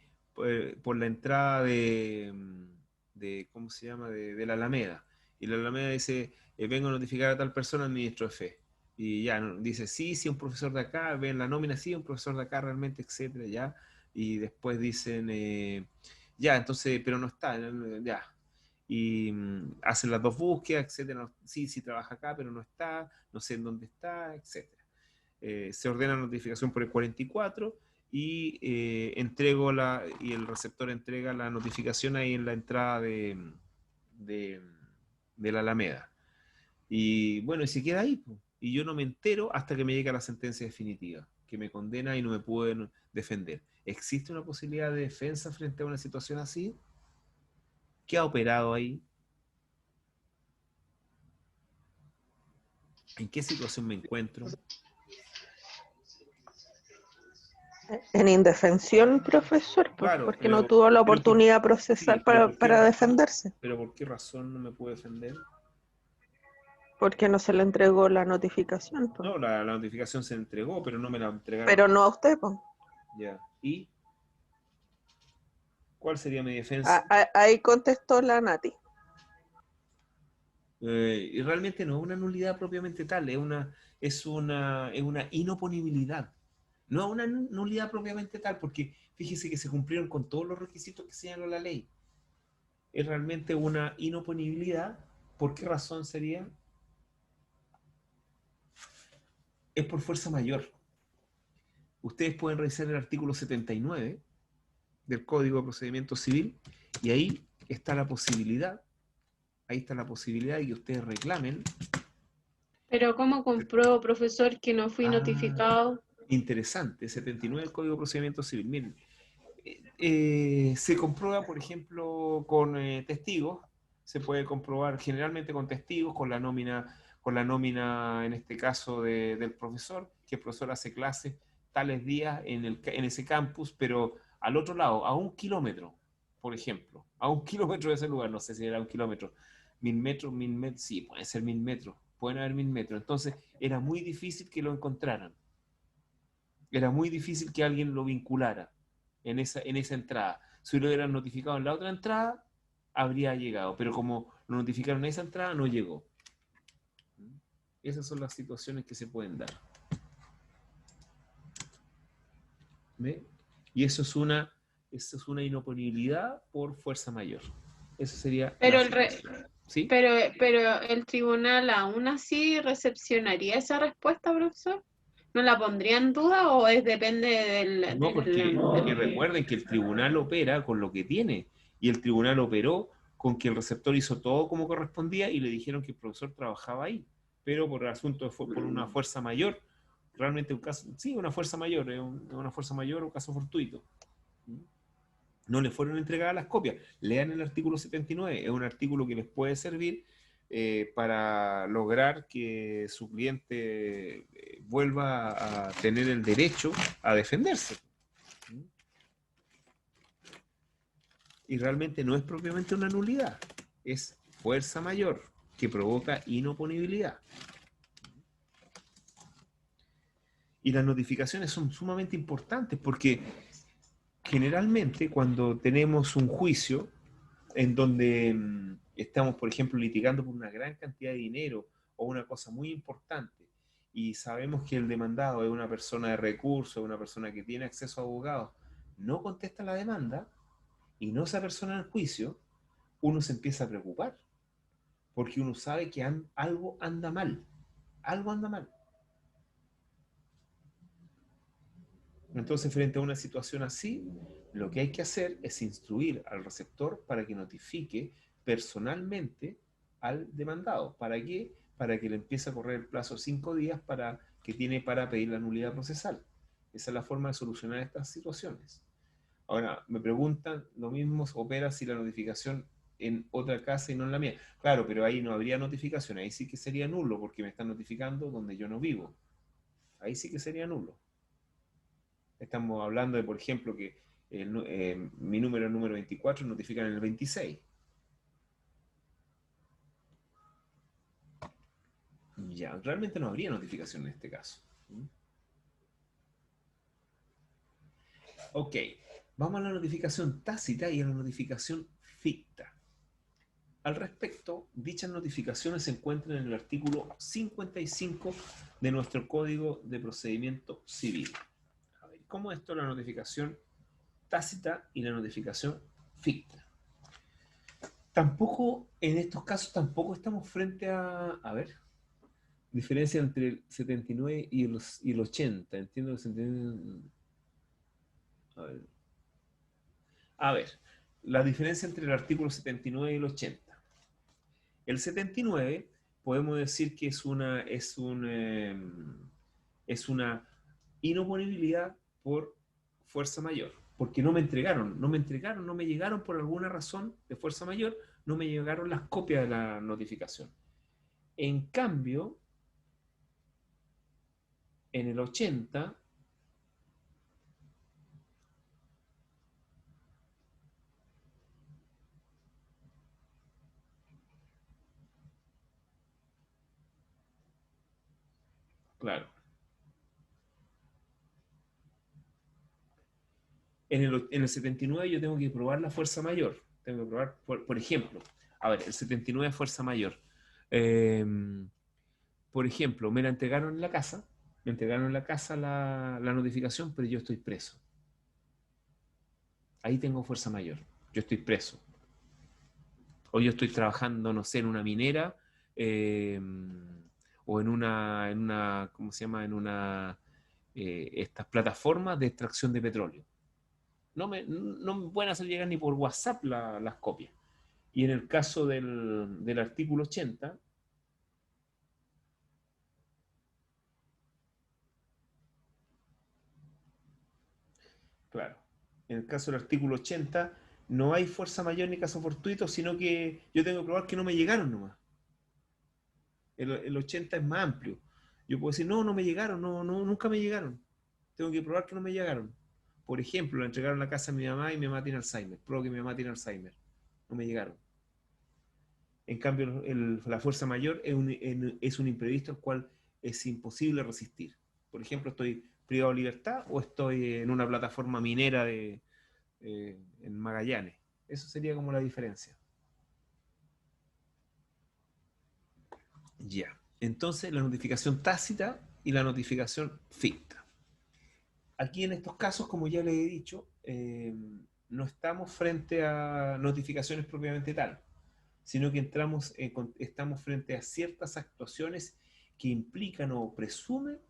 por la entrada ¿cómo se llama?, de la Alameda, y la Alameda dice, vengo a notificar a tal persona al ministro de Fe. Y ya, dice, sí, un profesor de acá, ven la nómina, sí, un profesor de acá realmente, etcétera, ya. Y después dicen, ya, entonces, pero no está, ya. Y hacen las 2 búsquedas, etcétera. Sí, trabaja acá, pero no está, no sé en dónde está, etcétera. Se ordena la notificación por el 44 y y el receptor entrega la notificación ahí en la entrada de la Alameda. Y bueno, y se queda ahí, pues. Y yo no me entero hasta que me llega la sentencia definitiva, que me condena y no me pueden defender. ¿Existe una posibilidad de defensa frente a una situación así? ¿Qué ha operado ahí? ¿En qué situación me encuentro? En indefensión, profesor, Claro, porque pero- no tuvo la pero por- oportunidad procesal sí, pero ¿por qué para razón? defenderse, ¿Pero por qué razón no me puedo defender? porque no se le entregó la notificación, po. No, la notificación se entregó, pero no me la entregaron. Pero no a usted, po. Ya. ¿Y cuál sería mi defensa? Ahí contestó la Nati. Y realmente no es una nulidad propiamente tal, es una inoponibilidad. No es una nulidad propiamente tal, porque fíjese que se cumplieron con todos los requisitos que señaló la ley. Es realmente una inoponibilidad. ¿Por qué razón sería? Es por fuerza mayor. Ustedes pueden revisar el artículo 79 del Código de Procedimiento Civil, y ahí está la posibilidad de que ustedes reclamen. Pero ¿cómo compruebo, profesor, que no fui notificado? Interesante, 79 del Código de Procedimiento Civil. Miren, se comprueba, por ejemplo, con testigos. Se puede comprobar generalmente con testigos, con la nómina en este caso del profesor, que el profesor hace clases tales días en ese campus, pero al otro lado, a 1 kilómetro, por ejemplo, a 1 kilómetro de ese lugar, no sé si era 1 kilómetro, 1.000 metros, sí, pueden ser 1.000 metros, pueden haber 1.000 metros. Entonces, era muy difícil que lo encontraran. Era muy difícil que alguien lo vinculara en esa entrada. Si lo hubieran notificado en la otra entrada, habría llegado, pero como lo notificaron en esa entrada, no llegó. Esas son las situaciones que se pueden dar. ¿Ve? Y eso es una inoponibilidad por fuerza mayor. Eso sería Pero la ¿sí? pero el tribunal aún así recepcionaría esa respuesta, profesor. ¿No la pondría en duda o depende No, porque recuerden que el tribunal opera con lo que tiene, y el tribunal operó con que el receptor hizo todo como correspondía y le dijeron que el profesor trabajaba ahí, pero por el asunto por una fuerza mayor realmente un caso, sí, una fuerza mayor, es una fuerza mayor o caso fortuito. No le fueron entregadas las copias. Lean el artículo 79, es un artículo que les puede servir para lograr que su cliente vuelva a tener el derecho a defenderse. Y realmente no es propiamente una nulidad, es fuerza mayor que provoca inoponibilidad. Y las notificaciones son sumamente importantes porque generalmente cuando tenemos un juicio en donde estamos, por ejemplo, litigando por una gran cantidad de dinero o una cosa muy importante y sabemos que el demandado es una persona de recursos, una persona que tiene acceso a abogados, no contesta la demanda y no se apersona al juicio, uno se empieza a preocupar porque uno sabe que algo anda mal, algo anda mal. Entonces, frente a una situación así, lo que hay que hacer es instruir al receptor para que notifique personalmente al demandado. ¿Para qué? Para que le empiece a correr el plazo de 5 días que tiene para pedir la nulidad procesal. Esa es la forma de solucionar estas situaciones. Ahora, me preguntan, lo mismo opera si la notificación en otra casa y no en la mía. Claro, pero ahí no habría notificación, ahí sí que sería nulo, porque me están notificando donde yo no vivo. Ahí sí que sería nulo. Estamos hablando de, por ejemplo, que mi número es el número 24, notifican en el 26. Ya, realmente no habría notificación en este caso. Ok, vamos a la notificación tácita y a la notificación ficta. Al respecto, dichas notificaciones se encuentran en el artículo 55 de nuestro Código de Procedimiento Civil. A ver, ¿cómo es esto la notificación tácita y la notificación ficta? Tampoco, en estos casos, tampoco estamos frente a ver, diferencia entre el 79 y el 80. Entiendo que se entiende. A ver, la diferencia entre el artículo 79 y el 80. El 79 podemos decir que es una inoponibilidad por fuerza mayor, porque no me llegaron por alguna razón de fuerza mayor, no me llegaron las copias de la notificación. En cambio, en el 80, claro, en el 79 yo tengo que probar la fuerza mayor. Tengo que probar, por ejemplo, a ver, el 79 es fuerza mayor. Por ejemplo, me entregaron en la casa la notificación, pero yo estoy preso. Ahí tengo fuerza mayor. Yo estoy preso. O yo estoy trabajando, no sé, en una minera o en una, ¿cómo se llama? Estas plataformas de extracción de petróleo. No me pueden hacer llegar ni por WhatsApp las copias. Y en el caso del artículo 80, claro, en el caso del artículo 80 no hay fuerza mayor ni caso fortuito, sino que yo tengo que probar que no me llegaron nomás. El 80 es más amplio. Yo puedo decir, no me llegaron, nunca me llegaron. Tengo que probar que no me llegaron. Por ejemplo, le entregaron la casa a mi mamá y mi mamá tiene Alzheimer. Pruebo que mi mamá tiene Alzheimer. No me llegaron. En cambio, la fuerza mayor es un imprevisto al cual es imposible resistir. Por ejemplo, estoy privado de libertad o estoy en una plataforma minera en Magallanes. Eso sería como la diferencia. Ya. Entonces, la notificación tácita y la notificación ficta. Aquí en estos casos, como ya les he dicho, no estamos frente a notificaciones propiamente tal, sino que estamos frente a ciertas actuaciones que implican o presumen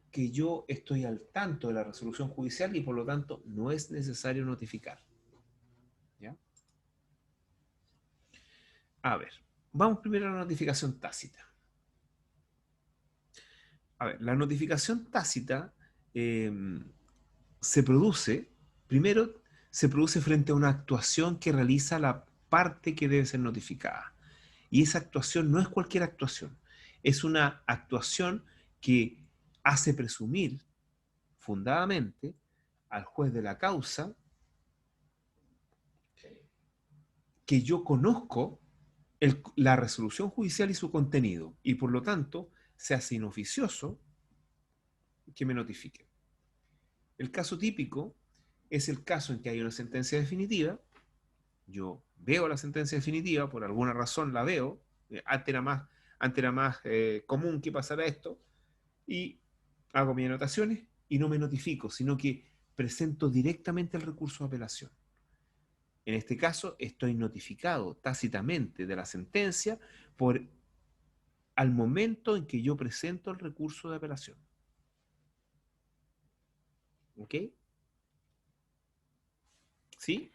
que yo estoy al tanto de la resolución judicial y por lo tanto no es necesario notificar. ¿Ya? A ver, vamos primero a la notificación tácita. A ver, la notificación tácita se produce, primero, se produce frente a una actuación que realiza la parte que debe ser notificada. Y esa actuación no es cualquier actuación, es una actuación que hace presumir fundadamente al juez de la causa que yo conozco la resolución judicial y su contenido, y por lo tanto se hace inoficioso que me notifiquen. El caso típico es el caso en que hay una sentencia definitiva, yo veo la sentencia definitiva, por alguna razón la veo, antes era más común que pasara esto, y hago mis anotaciones y no me notifico, sino que presento directamente el recurso de apelación. En este caso, estoy notificado tácitamente de la sentencia al momento en que yo presento el recurso de apelación. ¿Ok? ¿Sí?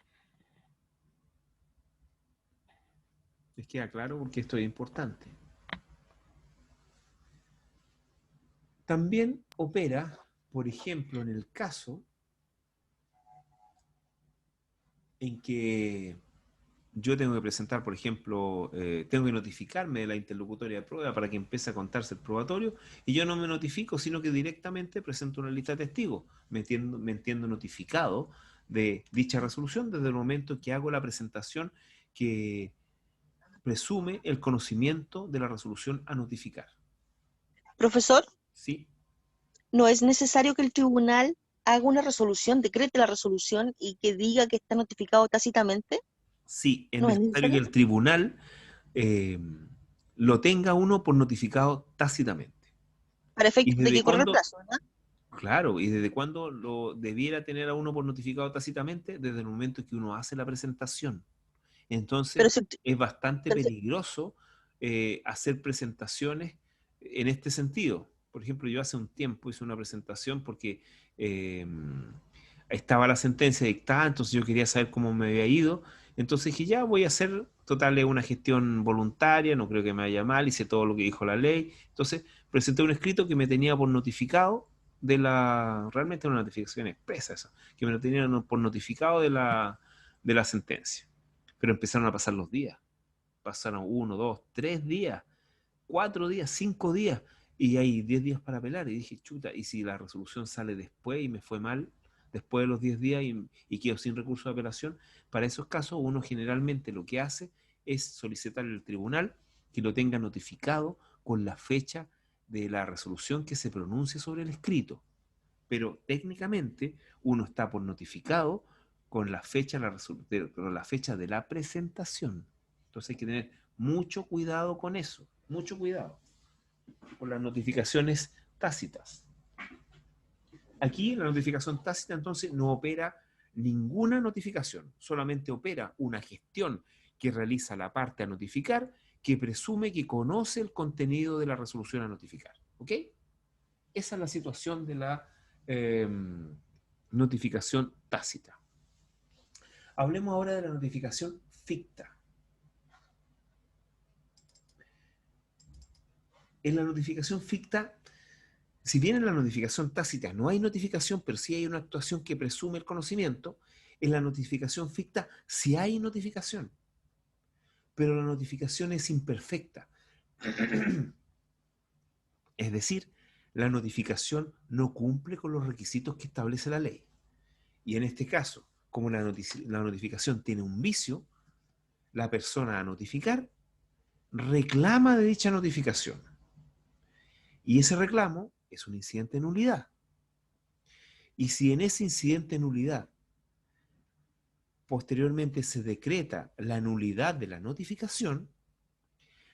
¿Les queda claro? Porque esto es importante. También opera, por ejemplo, en el caso en que yo tengo que presentar, por ejemplo, tengo que notificarme de la interlocutoria de prueba para que empiece a contarse el probatorio, y yo no me notifico, sino que directamente presento una lista de testigos. Me entiendo notificado de dicha resolución desde el momento que hago la presentación que presume el conocimiento de la resolución a notificar. Profesor, ¿Sí? ¿no es necesario que el tribunal haga una resolución, decrete la resolución y que diga que está notificado tácitamente? Sí, es ¿No es necesario que necesario? el tribunal lo tenga uno por notificado tácitamente. Para ¿Y efectos de desde que corre el cuándo? plazo, ¿verdad? Claro, ¿y desde cuándo lo debiera tener a uno por notificado tácitamente? Desde el momento que uno hace la presentación. Entonces, Pero si, es bastante pero si- peligroso hacer presentaciones en este sentido. Por ejemplo, yo hace un tiempo hice una presentación porque estaba la sentencia dictada, entonces yo quería saber cómo me había ido. Entonces dije, ya voy a hacer, total, es una gestión voluntaria, no creo que me vaya mal, hice todo lo que dijo la ley. Entonces presenté un escrito que me tenía por notificado realmente una notificación expresa eso, que me lo tenían por notificado de la sentencia. Pero empezaron a pasar los días. Pasaron 1, 2, 3 días, 4 días, 5 días, y hay 10 días para apelar. Y dije, chuta, ¿y si la resolución sale después y me fue mal, después de los 10 días y quedo sin recurso de apelación? Para esos casos, uno generalmente lo que hace es solicitar al tribunal que lo tenga notificado con la fecha de la resolución que se pronuncie sobre el escrito. Pero técnicamente uno está por notificado con la fecha de la presentación. Entonces hay que tener mucho cuidado con eso, mucho cuidado con las notificaciones tácitas. Aquí la notificación tácita entonces no opera ninguna notificación, solamente opera una gestión que realiza la parte a notificar, que presume que conoce el contenido de la resolución a notificar. ¿Ok? Esa es la situación de la notificación tácita. Hablemos ahora de la notificación ficta. En la notificación ficta, si bien en la notificación tácita no hay notificación, pero sí hay una actuación que presume el conocimiento, en la notificación ficta sí hay notificación, pero la notificación es imperfecta. Es decir, la notificación no cumple con los requisitos que establece la ley. Y en este caso, como la notificación tiene un vicio, la persona a notificar reclama de dicha notificación. Y ese reclamo es un incidente de nulidad. Y si en ese incidente de nulidad posteriormente se decreta la nulidad de la notificación,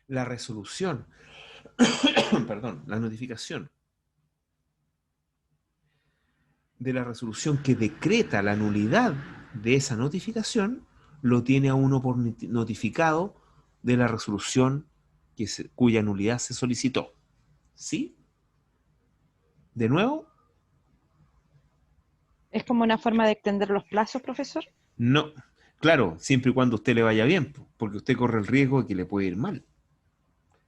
la resolución, perdón, la notificación de la resolución que decreta la nulidad de esa notificación, lo tiene a uno por notificado de la resolución cuya nulidad se solicitó. ¿Sí? ¿De nuevo? ¿Es como una forma de extender los plazos, profesor? No. Claro, siempre y cuando a usted le vaya bien, porque usted corre el riesgo de que le puede ir mal.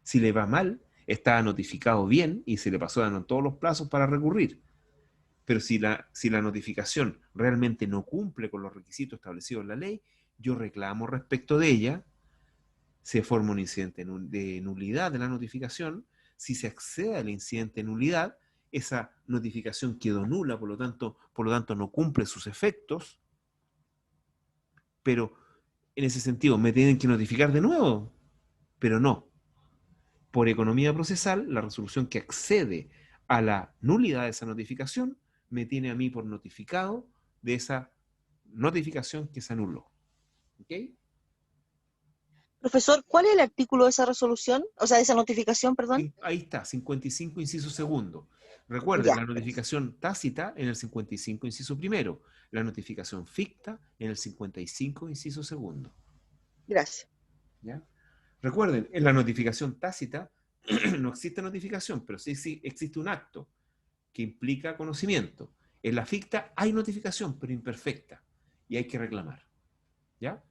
Si le va mal, estaba notificado bien y se le pasaron todos los plazos para recurrir. Pero si la notificación realmente no cumple con los requisitos establecidos en la ley, yo reclamo respecto de ella, se forma un incidente de nulidad de la notificación. Si se accede al incidente de nulidad, esa notificación quedó nula, por lo tanto no cumple sus efectos, pero en ese sentido me tienen que notificar de nuevo, pero no. Por economía procesal, la resolución que accede a la nulidad de esa notificación me tiene a mí por notificado de esa notificación que se anuló. ¿Ok? Profesor, ¿cuál es el artículo de esa resolución? O sea, de esa notificación, perdón. Ahí está, 55, inciso segundo. Recuerden, Ya, la notificación tácita en el 55, inciso primero. La notificación ficta en el 55, inciso segundo. gracias. ¿Ya? Recuerden, en la notificación tácita no existe notificación, pero sí existe un acto que implica conocimiento. En la ficta hay notificación, pero imperfecta, y hay que reclamar. ¿Ya?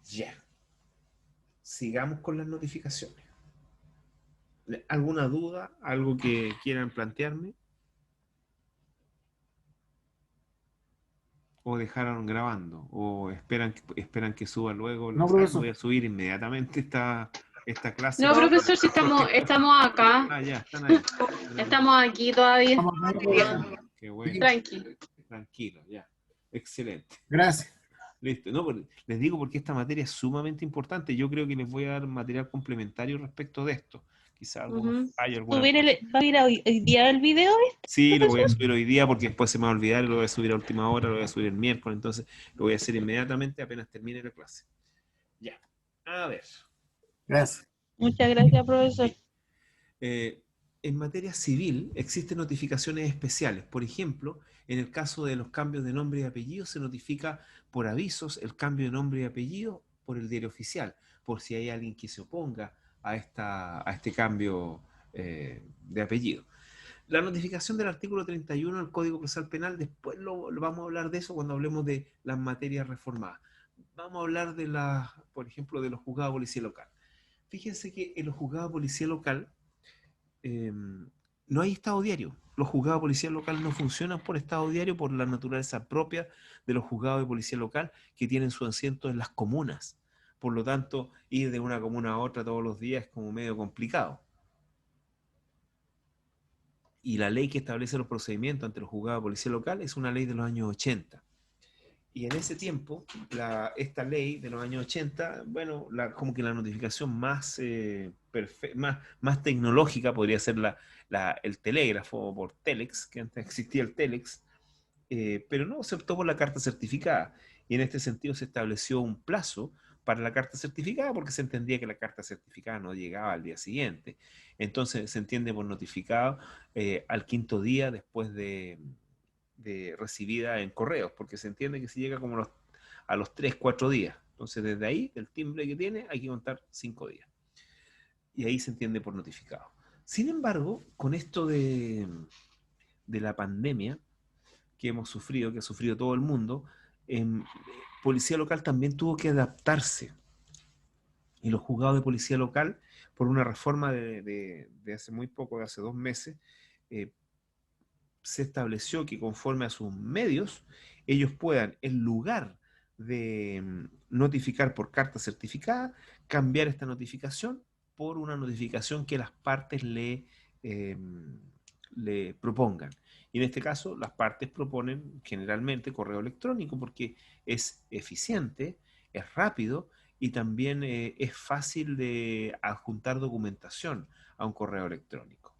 Ya. Sigamos con las notificaciones. ¿Alguna duda? ¿Algo que quieran plantearme? ¿O dejaron grabando? ¿O esperan que suba luego? No, O sea, profesor. voy a subir inmediatamente esta clase. No, profesor, si estamos acá. Ah, ya, están ahí. Estamos aquí todavía. Vamos a ver, profesor. Qué bueno. Tranqui. Tranquilo, ya. Excelente. Gracias. Listo. No, les digo porque esta materia es sumamente importante. Yo creo que les voy a dar material complementario respecto de esto. Quizá hay alguna... ¿Va a ir hoy día el video? Sí, lo voy a subir hoy día porque después se me va a olvidar y lo voy a subir a última hora, lo voy a subir el miércoles, entonces lo voy a hacer inmediatamente apenas termine la clase. Ya. A ver. Gracias. Muchas gracias, profesor. En materia civil existen notificaciones especiales. Por ejemplo, en el caso de los cambios de nombre y apellido se notifica por avisos el cambio de nombre y apellido por el diario oficial, por si hay alguien que se oponga a este cambio de apellido. La notificación del artículo 31 del Código Procesal Penal, después lo vamos a hablar de eso cuando hablemos de las materias reformadas. Vamos a hablar de por ejemplo, de los juzgados de policía local. Fíjense que en los juzgados de policía local no hay estado diario. Los juzgados de policía local no funcionan por estado diario por la naturaleza propia de los juzgados de policía local que tienen su asiento en las comunas. Por lo tanto, ir de una comuna a otra todos los días es como medio complicado. Y la ley que establece los procedimientos ante los juzgados de policía local es una ley de los años 80. Y en ese tiempo, esta ley de los años 80, bueno, como que la notificación más tecnológica podría ser el telégrafo por Telex, que antes existía el Telex, pero no, se optó por la carta certificada. Y en este sentido se estableció un plazo para la carta certificada porque se entendía que la carta certificada no llegaba al día siguiente. Entonces se entiende por notificado al quinto día después de recibida en correos, porque se entiende que se llega como a los 3, 4 días. Entonces desde ahí, el timbre que tiene, hay que contar 5 días. Y ahí se entiende por notificado. Sin embargo, con esto de la pandemia que hemos sufrido, que ha sufrido todo el mundo, policía local también tuvo que adaptarse. Y los juzgados de policía local, por una reforma de hace muy poco, de hace 2 meses, se estableció que conforme a sus medios, ellos puedan, en lugar de notificar por carta certificada, cambiar esta notificación por una notificación que las partes le propongan. Y en este caso, las partes proponen generalmente correo electrónico porque es eficiente, es rápido y también es fácil de adjuntar documentación a un correo electrónico.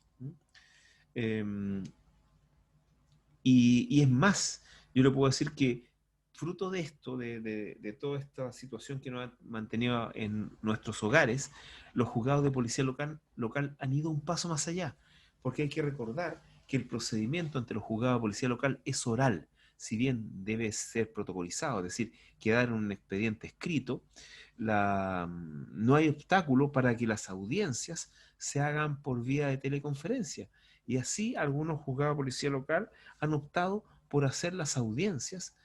Y es más, yo le puedo decir que fruto de esto, de toda esta situación que nos ha mantenido en nuestros hogares, los juzgados de policía local han ido un paso más allá, porque hay que recordar que el procedimiento ante los juzgados de policía local es oral, si bien debe ser protocolizado, es decir, quedar en un expediente escrito, no hay obstáculo para que las audiencias se hagan por vía de teleconferencia. Y así algunos juzgados de policía local han optado por hacer las audiencias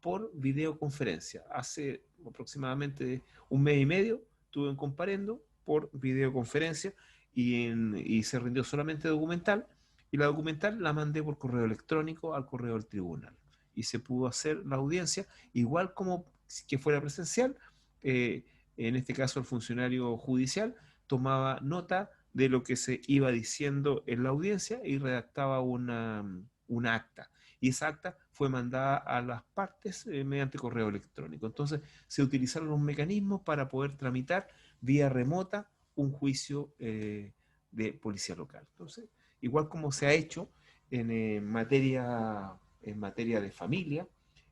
por videoconferencia. Hace aproximadamente 1 mes y medio estuve en comparendo por videoconferencia y se rindió solamente documental, y la documental la mandé por correo electrónico al correo del tribunal. Y se pudo hacer la audiencia, igual como que fuera presencial. En este caso el funcionario judicial tomaba nota de lo que se iba diciendo en la audiencia y redactaba una acta. Y esa acta fue mandada a las partes mediante correo electrónico. Entonces se utilizaron los mecanismos para poder tramitar vía remota un juicio de policía local. Entonces, igual como se ha hecho en materia de familia,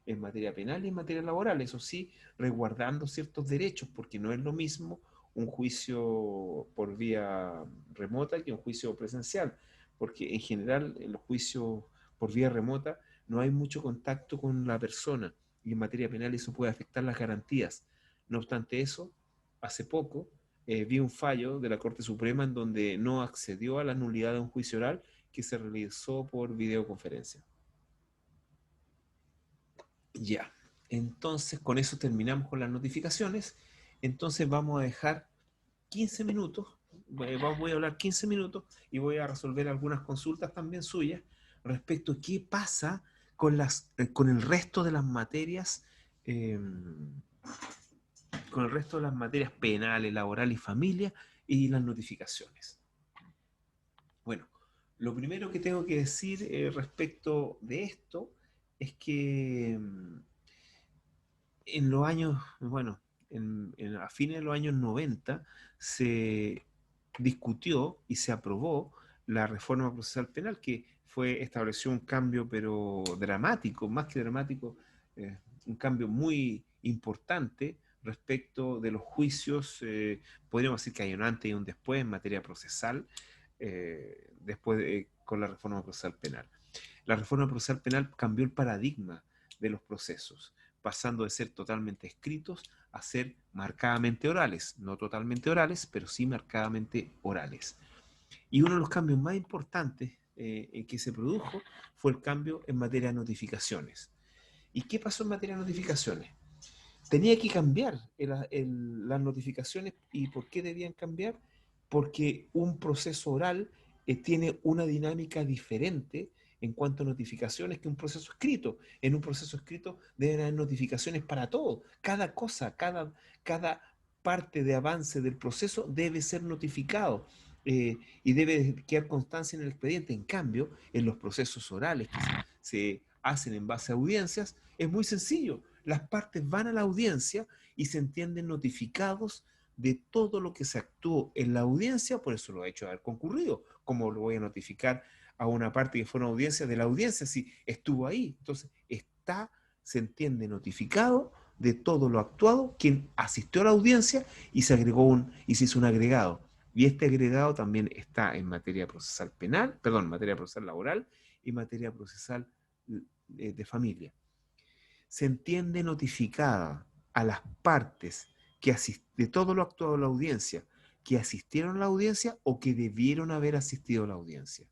en materia penal y en materia laboral, eso sí, resguardando ciertos derechos, porque no es lo mismo un juicio por vía remota que un juicio presencial, porque en general en los juicios por vía remota no hay mucho contacto con la persona, y en materia penal eso puede afectar las garantías. No obstante eso, hace poco vi un fallo de la Corte Suprema en donde no accedió a la nulidad de un juicio oral que se realizó por videoconferencia. Ya, entonces con eso terminamos con las notificaciones. Entonces vamos a dejar 15 minutos, voy a hablar 15 minutos y voy a resolver algunas consultas también suyas respecto a qué pasa con el resto de las materias, con el resto de las materias penales, laboral y familia, y las notificaciones. Bueno, lo primero que tengo que decir respecto de esto es que en los años, bueno, a fines de los años 90 se discutió y se aprobó la reforma procesal penal, que estableció un cambio, pero dramático, más que dramático, un cambio muy importante respecto de los juicios. Podríamos decir que hay un antes y un después en materia procesal, con la reforma procesal penal. La reforma procesal penal cambió el paradigma de los procesos, pasando de ser totalmente escritos a ser marcadamente orales, no totalmente orales, pero sí marcadamente orales. Y uno de los cambios más importantes que se produjo fue el cambio en materia de notificaciones. ¿Y qué pasó en materia de notificaciones? Tenía que cambiar las notificaciones. ¿Y por qué debían cambiar? Porque un proceso oral tiene una dinámica diferente en cuanto a notificaciones que un proceso escrito. En un proceso escrito deben haber notificaciones para todo. Cada cosa, cada parte de avance del proceso debe ser notificado y debe quedar constancia en el expediente. En cambio, en los procesos orales que se hacen en base a audiencias, es muy sencillo. Las partes van a la audiencia y se entienden notificados de todo lo que se actuó en la audiencia, por eso lo ha hecho haber concurrido. ¿Cómo lo voy a notificar a una parte que fue una audiencia de la audiencia si estuvo ahí? Entonces, se entiende notificado de todo lo actuado quien asistió a la audiencia y se hizo un agregado. Y este agregado también está en materia procesal penal, perdón, materia procesal laboral y materia procesal de familia. Se entiende notificada a las partes de todo lo actuado en la audiencia, que asistieron a la audiencia o que debieron haber asistido a la audiencia.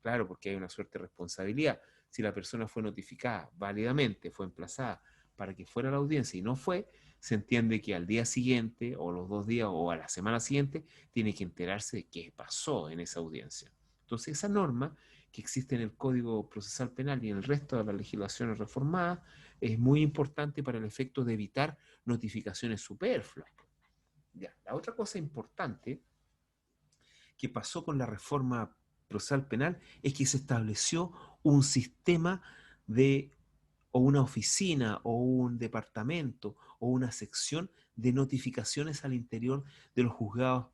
Claro, porque hay una suerte de responsabilidad. Si la persona fue notificada válidamente, fue emplazada para que fuera a la audiencia y no fue, se entiende que al día siguiente, o los 2 días, o a la semana siguiente, tiene que enterarse de qué pasó en esa audiencia. Entonces, esa norma que existe en el Código Procesal Penal y en el resto de las legislaciones reformadas es muy importante para el efecto de evitar notificaciones superfluas. Ya, la otra cosa importante que pasó con la reforma procesal penal es que se estableció un sistema o una oficina, o un departamento, o una sección de notificaciones al interior de los juzgados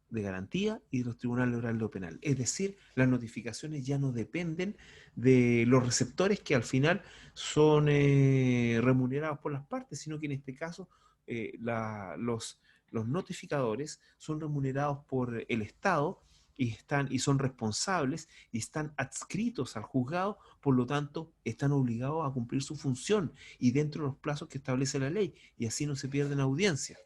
de garantía y de los tribunales orales de lo penal. Es decir, las notificaciones ya no dependen de los receptores, que al final son remunerados por las partes, sino que en este caso los notificadores son remunerados por el Estado y son responsables y están adscritos al juzgado, por lo tanto están obligados a cumplir su función y dentro de los plazos que establece la ley, y así no se pierden audiencias.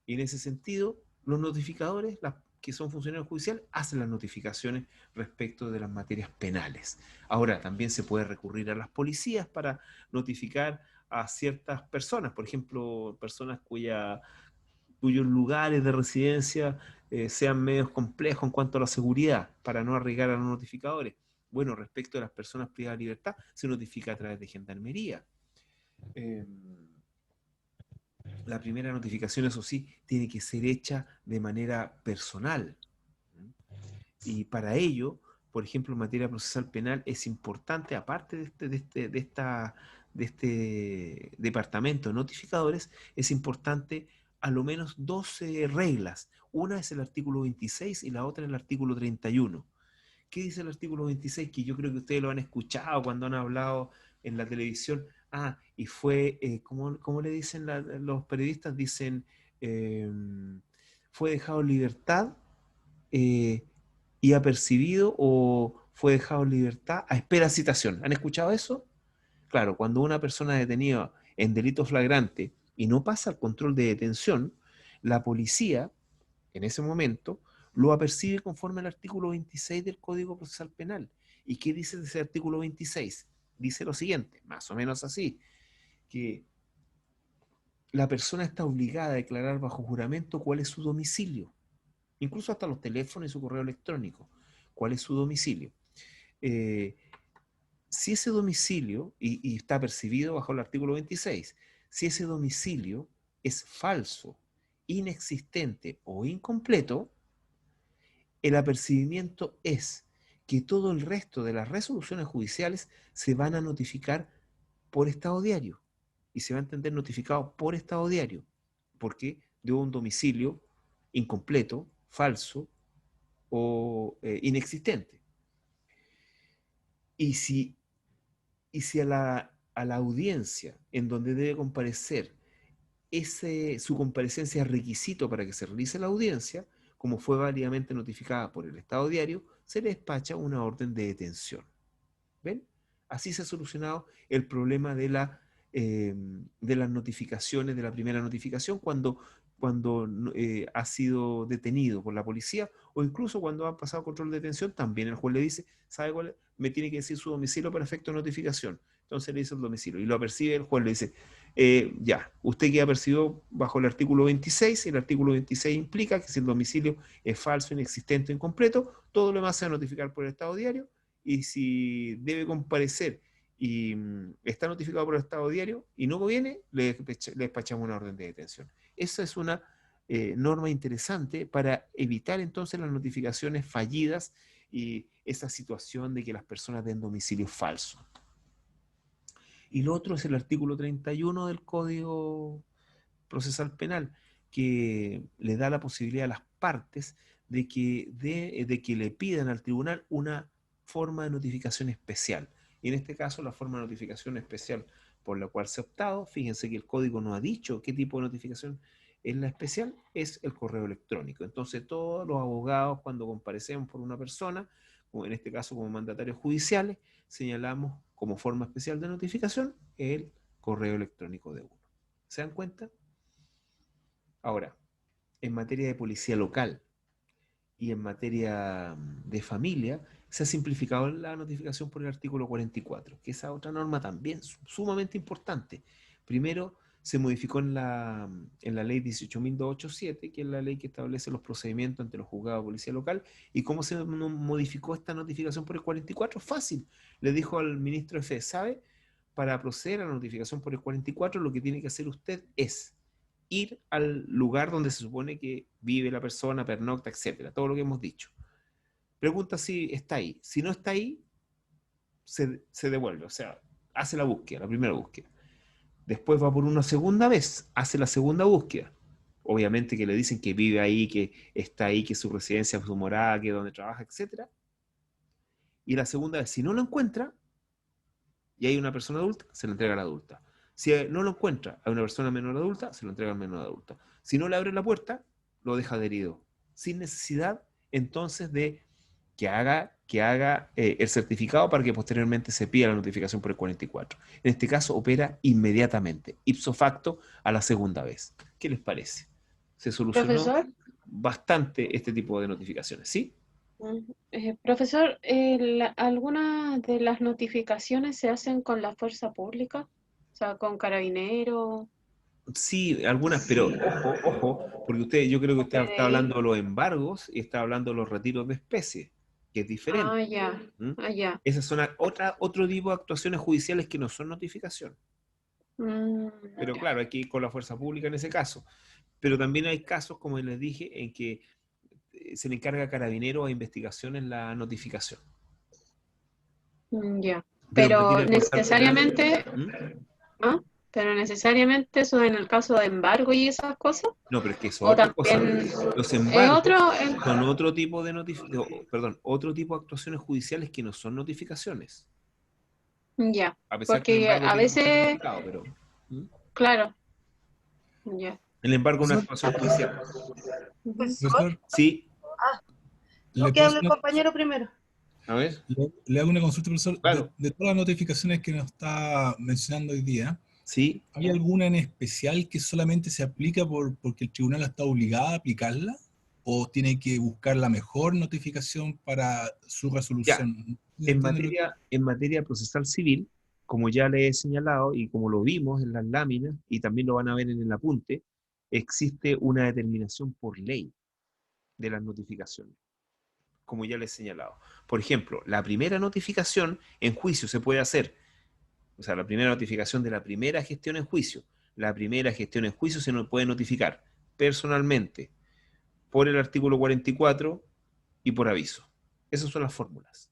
Y en ese sentido, los notificadores, que son funcionarios judiciales, hacen las notificaciones respecto de las materias penales. Ahora, también se puede recurrir a las policías para notificar a ciertas personas, por ejemplo, personas cuyos lugares de residencia sean medios complejos en cuanto a la seguridad, para no arriesgar a los notificadores. Bueno, respecto a las personas privadas de libertad, se notifica a través de Gendarmería. La primera notificación, eso sí, tiene que ser hecha de manera personal. Y para ello, por ejemplo, en materia procesal penal, es importante, aparte de este departamento de notificadores, es importante a lo menos 12 reglas. Una es el artículo 26 y la otra es el artículo 31. ¿Qué dice el artículo 26? Que yo creo que ustedes lo han escuchado cuando han hablado en la televisión. Y fue, ¿cómo le dicen los periodistas? Dicen, fue dejado en libertad y apercibido, o fue dejado en libertad a espera de citación. ¿Han escuchado eso? Claro, cuando una persona es detenida en delito flagrante y no pasa el control de detención, la policía, en ese momento, lo apercibe conforme al artículo 26 del Código Procesal Penal. ¿Y qué dice ese artículo 26? Dice lo siguiente, más o menos así, que la persona está obligada a declarar bajo juramento cuál es su domicilio, incluso hasta los teléfonos y su correo electrónico, cuál es su domicilio. Si ese domicilio, y está percibido bajo el artículo 26, si ese domicilio es falso, inexistente o incompleto, el apercibimiento es que todo el resto de las resoluciones judiciales se van a notificar por estado diario, y se va a entender notificado por estado diario, porque dio un domicilio incompleto, falso o inexistente. Y si a la audiencia en donde debe comparecer, su comparecencia es requisito para que se realice la audiencia, como fue válidamente notificada por el estado diario, se le despacha una orden de detención. ¿Ven? Así se ha solucionado el problema de las notificaciones, de la primera notificación, cuando ha sido detenido por la policía, o incluso cuando ha pasado control de detención, también el juez le dice, ¿sabe cuál es? Me tiene que decir su domicilio para efecto de notificación. Entonces le dice el domicilio y lo apercibe, el juez le dice, ya, usted queda apercibido bajo el artículo 26, y el artículo 26 implica que si el domicilio es falso, inexistente o incompleto, todo lo demás se va a notificar por el estado diario, y si debe comparecer y está notificado por el estado diario y no viene, le despachamos una orden de detención. Esa es una norma interesante para evitar entonces las notificaciones fallidas y esa situación de que las personas den domicilio falso. Y lo otro es el artículo 31 del Código Procesal Penal, que le da la posibilidad a las partes de que le pidan al tribunal una forma de notificación especial. Y en este caso, la forma de notificación especial por la cual se ha optado, fíjense que el código no ha dicho qué tipo de notificación es la especial, es el correo electrónico. Entonces, todos los abogados, cuando comparecemos por una persona, como en este caso como mandatarios judiciales, señalamos como forma especial de notificación el correo electrónico de uno. ¿Se dan cuenta? Ahora, en materia de policía local y en materia de familia, se ha simplificado la notificación por el artículo 44, que esa otra norma también sumamente importante. Primero, se modificó en la ley 18.287, que es la ley que establece los procedimientos ante los juzgados de policía local. ¿Y cómo se modificó esta notificación por el 44? Fácil. Le dijo al ministro de Fe, ¿sabe? Para proceder a la notificación por el 44, lo que tiene que hacer usted es ir al lugar donde se supone que vive la persona, pernocta, etcétera, todo lo que hemos dicho. Pregunta si está ahí. Si no está ahí, se devuelve, o sea, hace la búsqueda, la primera búsqueda. Después va por una segunda vez, hace la segunda búsqueda. Obviamente que le dicen que vive ahí, que está ahí, que su residencia, su morada, que es donde trabaja, etcétera. Y la segunda vez, si no lo encuentra, y hay una persona adulta, se le entrega a la adulta. Si no lo encuentra a una persona menor adulta, se lo entrega al menor adulta. Si no le abre la puerta, lo deja adherido. Sin necesidad, entonces, de que haga el certificado para que posteriormente se pida la notificación por el 44. En este caso, opera inmediatamente, ipso facto, a la segunda vez. ¿Qué les parece? Se solucionó Profesor, bastante este tipo de notificaciones, ¿sí? profesor, ¿algunas de las notificaciones se hacen con la fuerza pública? O sea, con carabineros. Sí, algunas, pero ojo, porque yo creo que usted está PDI. hablando de los embargos y está hablando de los retiros de especies, que es diferente. Ah, ya. ¿Mm? Ah, ya. Esas son otro tipo de actuaciones judiciales que no son notificación. Mm, Pero ya. claro, hay que ir con la fuerza pública en ese caso. Pero también hay casos, como les dije, en que se le encarga a Carabineros a investigaciones la notificación. Ya. Pero en Pero materia procesal penal, necesariamente, ¿Mm? ¿ah? Pero necesariamente eso en el caso de embargo y esas cosas, No, pero es que eso o es otra cosa. también Los es embargos otro, son otro tipo de perdón, otro tipo de actuaciones judiciales que no son notificaciones. ya, A pesar que el porque embargo a tiene que ser veces, notificado, pero ¿Mm? claro, ya. El embargo es una Profesor, actuación judicial. Ujú. Profesor, profesor, Sí, no, ¿le que puedo hable hacer el compañero primero. a ver, le hago una consulta, profesor? claro, De todas las notificaciones que nos está mencionando hoy día, sí. ¿hay alguna en especial que solamente se aplica porque el tribunal está obligado a aplicarla? ¿O tiene que buscar la mejor notificación para su Ya, resolución? ¿Se en entiende lo que? materia procesal civil, como ya le he señalado y como lo vimos en las láminas y también lo van a ver en el apunte, existe una determinación por ley de las notificaciones, como ya le he señalado. Por ejemplo, la primera notificación en juicio se puede hacer, o sea, la primera notificación de la primera gestión en juicio. La primera gestión en juicio se nos puede notificar personalmente por el artículo 44 y por aviso. Esas son las fórmulas.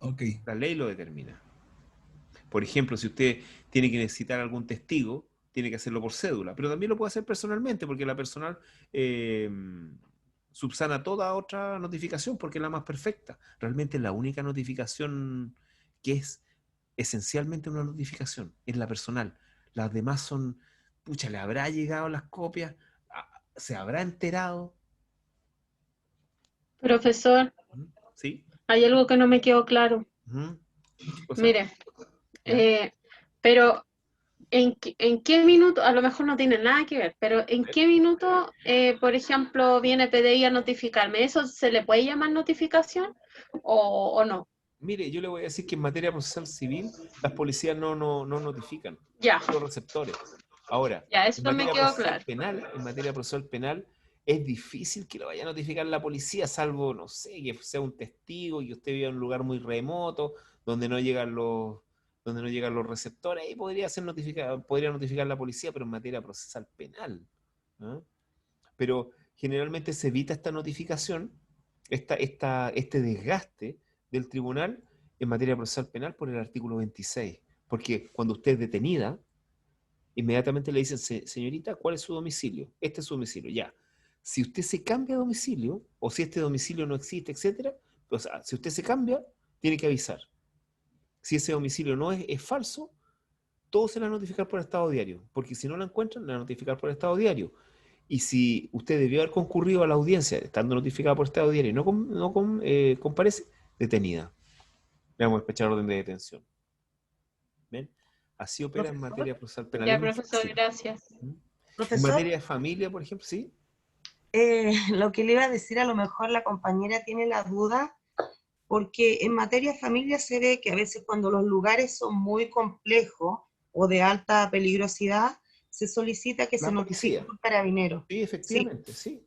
Ok, La ley lo determina. Por ejemplo, si usted tiene que necesitar algún testigo, tiene que hacerlo por cédula, pero también lo puede hacer personalmente, porque la personal subsana toda otra notificación, porque es la más perfecta. Realmente la única notificación que es esencialmente una notificación es la personal. Las demás son, pucha, ¿le habrá llegado las copias? ¿Se habrá enterado? Profesor, ¿Mm? ¿Sí? hay algo que no me quedó claro. ¿Mm? ¿Qué cosa? Mire, ¿Ya? pero ¿en qué minuto? A lo mejor no tiene nada que ver, pero ¿en qué minuto, por ejemplo, viene PDI a notificarme? ¿Eso se le puede llamar notificación o no? Mire, yo le voy a decir que en materia procesal civil las policías no notifican, Ya, son los receptores. Ahora, ya, en eso me materia quedó procesal claro. penal, en materia procesal penal es difícil que lo vaya a notificar la policía, salvo, no sé, que sea un testigo y que usted viva en un lugar muy remoto, donde no llegan los receptores, ahí podría notificar la policía, pero en materia procesal penal. ¿Ah? Pero generalmente se evita esta notificación, este desgaste del tribunal en materia procesal penal por el artículo 26. Porque cuando usted es detenida, inmediatamente le dicen, señorita, ¿cuál es su domicilio? Este es su domicilio, ya. Si usted se cambia de domicilio, o si este domicilio no existe, etcétera, o sea, si usted se cambia, tiene que avisar. Si ese domicilio no es falso, todo se la va a notificar por estado diario, porque si no la encuentran, la van a notificar por estado diario. Y si usted debió haber concurrido a la audiencia, estando notificada por estado diario y no comparece, detenida. Le vamos a despechar orden de detención. ¿Ven? Así opera en Profesor, materia procesal penal. Ya, Es muy profesor, fácil. gracias. ¿Mm? En profesor, materia de familia, por ejemplo, ¿sí? lo que le iba a decir, a lo mejor la compañera tiene la duda, porque en materia de familia se ve que a veces cuando los lugares son muy complejos o de alta peligrosidad, se solicita que se La notifique policía. por carabinero. Sí, Sí, efectivamente, sí.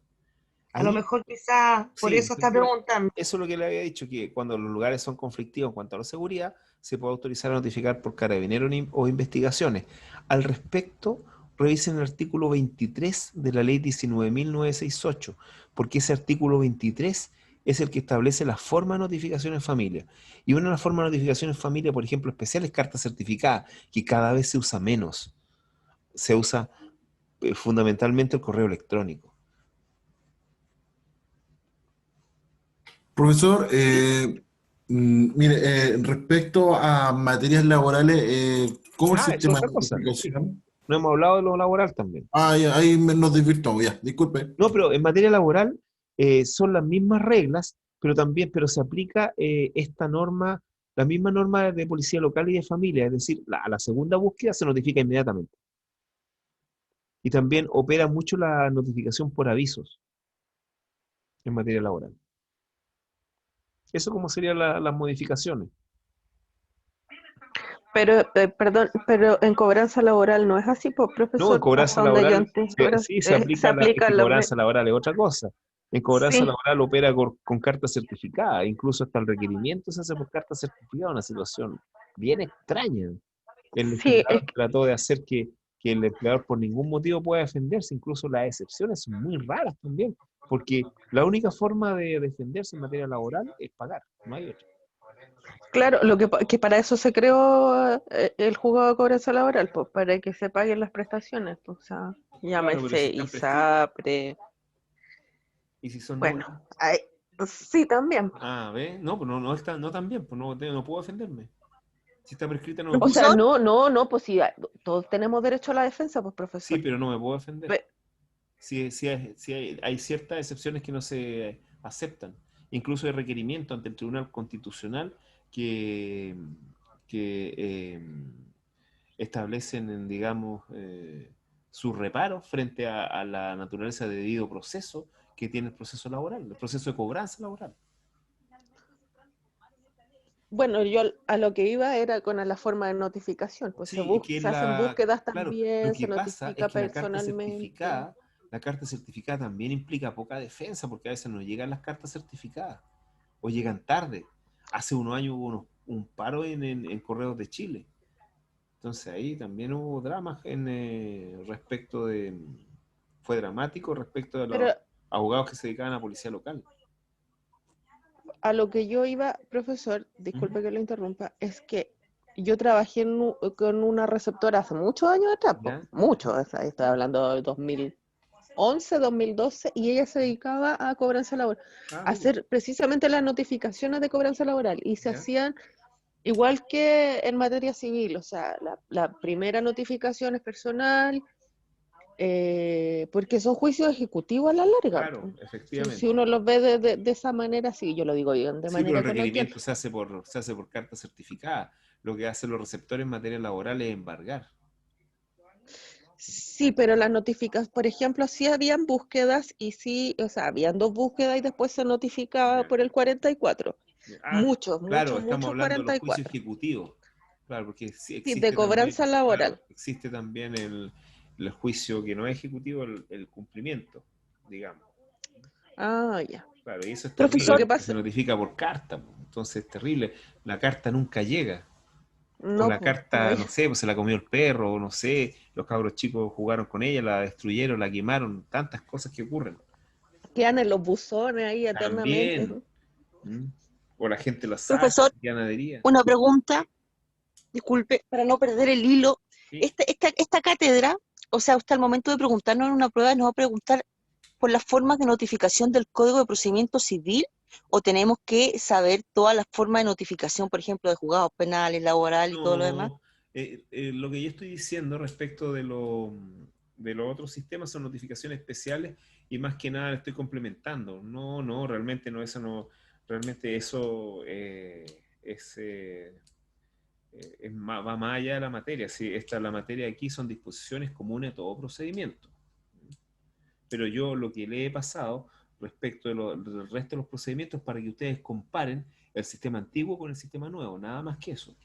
a lo Ahí, mejor quizás por sí, eso está preguntando. eso es lo que le había dicho, que cuando los lugares son conflictivos en cuanto a la seguridad, se puede autorizar a notificar por carabinero o investigaciones. Al respecto, revisen el artículo 23 de la ley 19.968, porque ese artículo 23 es el que establece la forma de notificación en familia. Y una de las formas de notificación en familia, por ejemplo, especial es carta certificada, que cada vez se usa menos. Se usa fundamentalmente el correo electrónico. Profesor, ¿Sí? mire, respecto a materias laborales, ¿cómo el Ah, es sistema de otra cosa. notificación? No hemos hablado de lo laboral también. Ah, ya, ahí nos desvirtuamos, ya, disculpe. No, pero en materia laboral son las mismas reglas, pero se aplica esta norma, la misma norma de policía local y de familia, es decir, a la segunda búsqueda se notifica inmediatamente. Y también opera mucho la notificación por avisos en materia laboral. Eso como serían las modificaciones. Perdón, pero en cobranza laboral no es así, pues, No, en profesor, cobranza hasta donde yo laboral, entiendo, sí, se es aplica que la... cobranza laboral es otra cosa. En cobranza Sí, laboral opera con carta certificada, incluso hasta el requerimiento se hace por carta certificada, una situación bien extraña. El sí, legislador trató de hacer que el empleador por ningún motivo pueda defenderse, incluso las excepciones son muy raras también, porque la única forma de defenderse en materia laboral es pagar, no hay otra. claro, que para eso se creó el juzgado de cobranza laboral, pues, para que se paguen las prestaciones, pues, o sea, Claro, pero si llámese están prescritas, ISAPRE, y si son nulas. bueno, sí, también. Ah, ¿ves? No, pues no está, no tan bien, pues no puedo defenderme. Si está prescrita no me O puedo sea, Profesor, defender. no, pues sí, todos tenemos derecho a la defensa, pues, Sí, profesor. pero no me puedo defender. Ve- Hay ciertas excepciones que no se aceptan. Incluso hay requerimiento ante el Tribunal Constitucional que, que establecen, digamos, sus reparos frente a la naturaleza de debido proceso que tiene el proceso laboral, el proceso de cobranza laboral. Bueno, yo a lo que iba era con la forma de notificación, pues Sí, que es se hacen búsquedas claro, lo también, se que pasa es notifica que personalmente. la carta certificada también implica poca defensa, porque a veces no llegan las cartas certificadas, o llegan tarde. Hace unos años hubo un paro en Correos de Chile. Entonces ahí también hubo dramas respecto de, fue dramático respecto de Pero los abogados que se dedicaban a policía local. a lo que yo iba, profesor, disculpe Ujú. que lo interrumpa, es que yo trabajé con una receptora hace muchos años atrás, ¿Ya? muchos, o sea, estoy hablando de 2011, 2012, y ella se dedicaba a cobranza laboral, Ah, a mire, hacer precisamente las notificaciones de cobranza laboral, y se ¿ya? hacían igual que en materia civil, o sea, la primera notificación es personal, porque son juicios ejecutivos a la larga, Claro, po. Si efectivamente. uno los ve de esa manera, sí, yo lo digo bien, de Sí, pero manera el coloquial. requerimiento se hace por carta certificada. Lo que hacen los receptores en materia laboral es embargar. Sí, pero las notificas, por ejemplo, sí habían búsquedas y sí, o sea, habían dos búsquedas y después se notificaba Ya. por el 44. Ah, Muchos, claro, muchos, estamos muchos hablando de los juicios 44. ejecutivos. Claro, porque sí Sí, de existe también, cobranza claro, laboral. existe también el juicio que no es ejecutivo, el cumplimiento, digamos. Ah, ya. Claro, y eso es Lo terrible profesor, que porque se pasa, notifica por carta, po. Entonces es terrible. La carta nunca llega. O no, la pues, no carta, no sé, pues se la comió el perro, o no sé, los cabros chicos jugaron con ella, la destruyeron, la quemaron, tantas cosas que ocurren. quedan en los buzones ahí eternamente. También. ¿Mm? O la gente la saca, profesor, ya nadería. una pregunta, disculpe, para no perder el hilo. Sí. Esta cátedra, o sea, usted al momento de preguntarnos en una prueba nos va a preguntar por las formas de notificación del Código de Procedimiento Civil, o tenemos que saber todas las formas de notificación, por ejemplo, de juzgados penales, laboral y todo lo demás. No, lo que yo estoy diciendo respecto de los otros sistemas son notificaciones especiales y más que nada estoy complementando. Realmente no, eso no, realmente eso va más allá de la materia. Sí, la materia aquí son disposiciones comunes a todo procedimiento. Pero yo lo que le he pasado respecto del resto de los procedimientos para que ustedes comparen el sistema antiguo con el sistema nuevo, nada más que eso.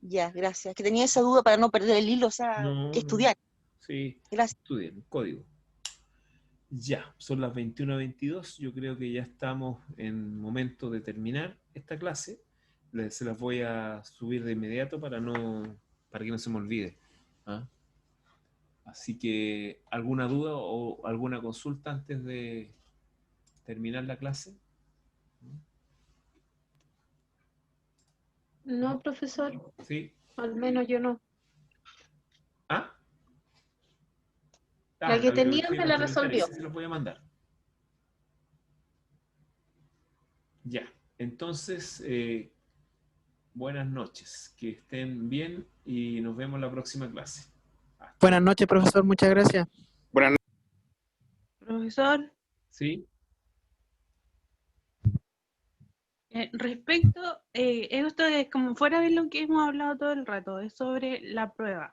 Ya, gracias. Que tenía esa duda para no perder el hilo, o sea, No, no. estudiar. Sí, Gracias. estudien, código. Ya, son las 21:22. Yo creo que ya estamos en momento de terminar esta clase. Se las voy a subir de inmediato para que no se me olvide. ¿Ah? Así que, ¿alguna duda o alguna consulta antes de terminar la clase? No, profesor, ¿Sí? al menos yo no. ¿Ah? La que Lo que tenía estoy me en los la comentarios, resolvió. sí se los voy a mandar. Ya, entonces, buenas noches, que estén bien y nos vemos en la próxima clase. Buenas noches, profesor, muchas gracias. Profesor, ¿Sí? respecto, esto es como fuera de lo que hemos hablado todo el rato, es sobre la prueba.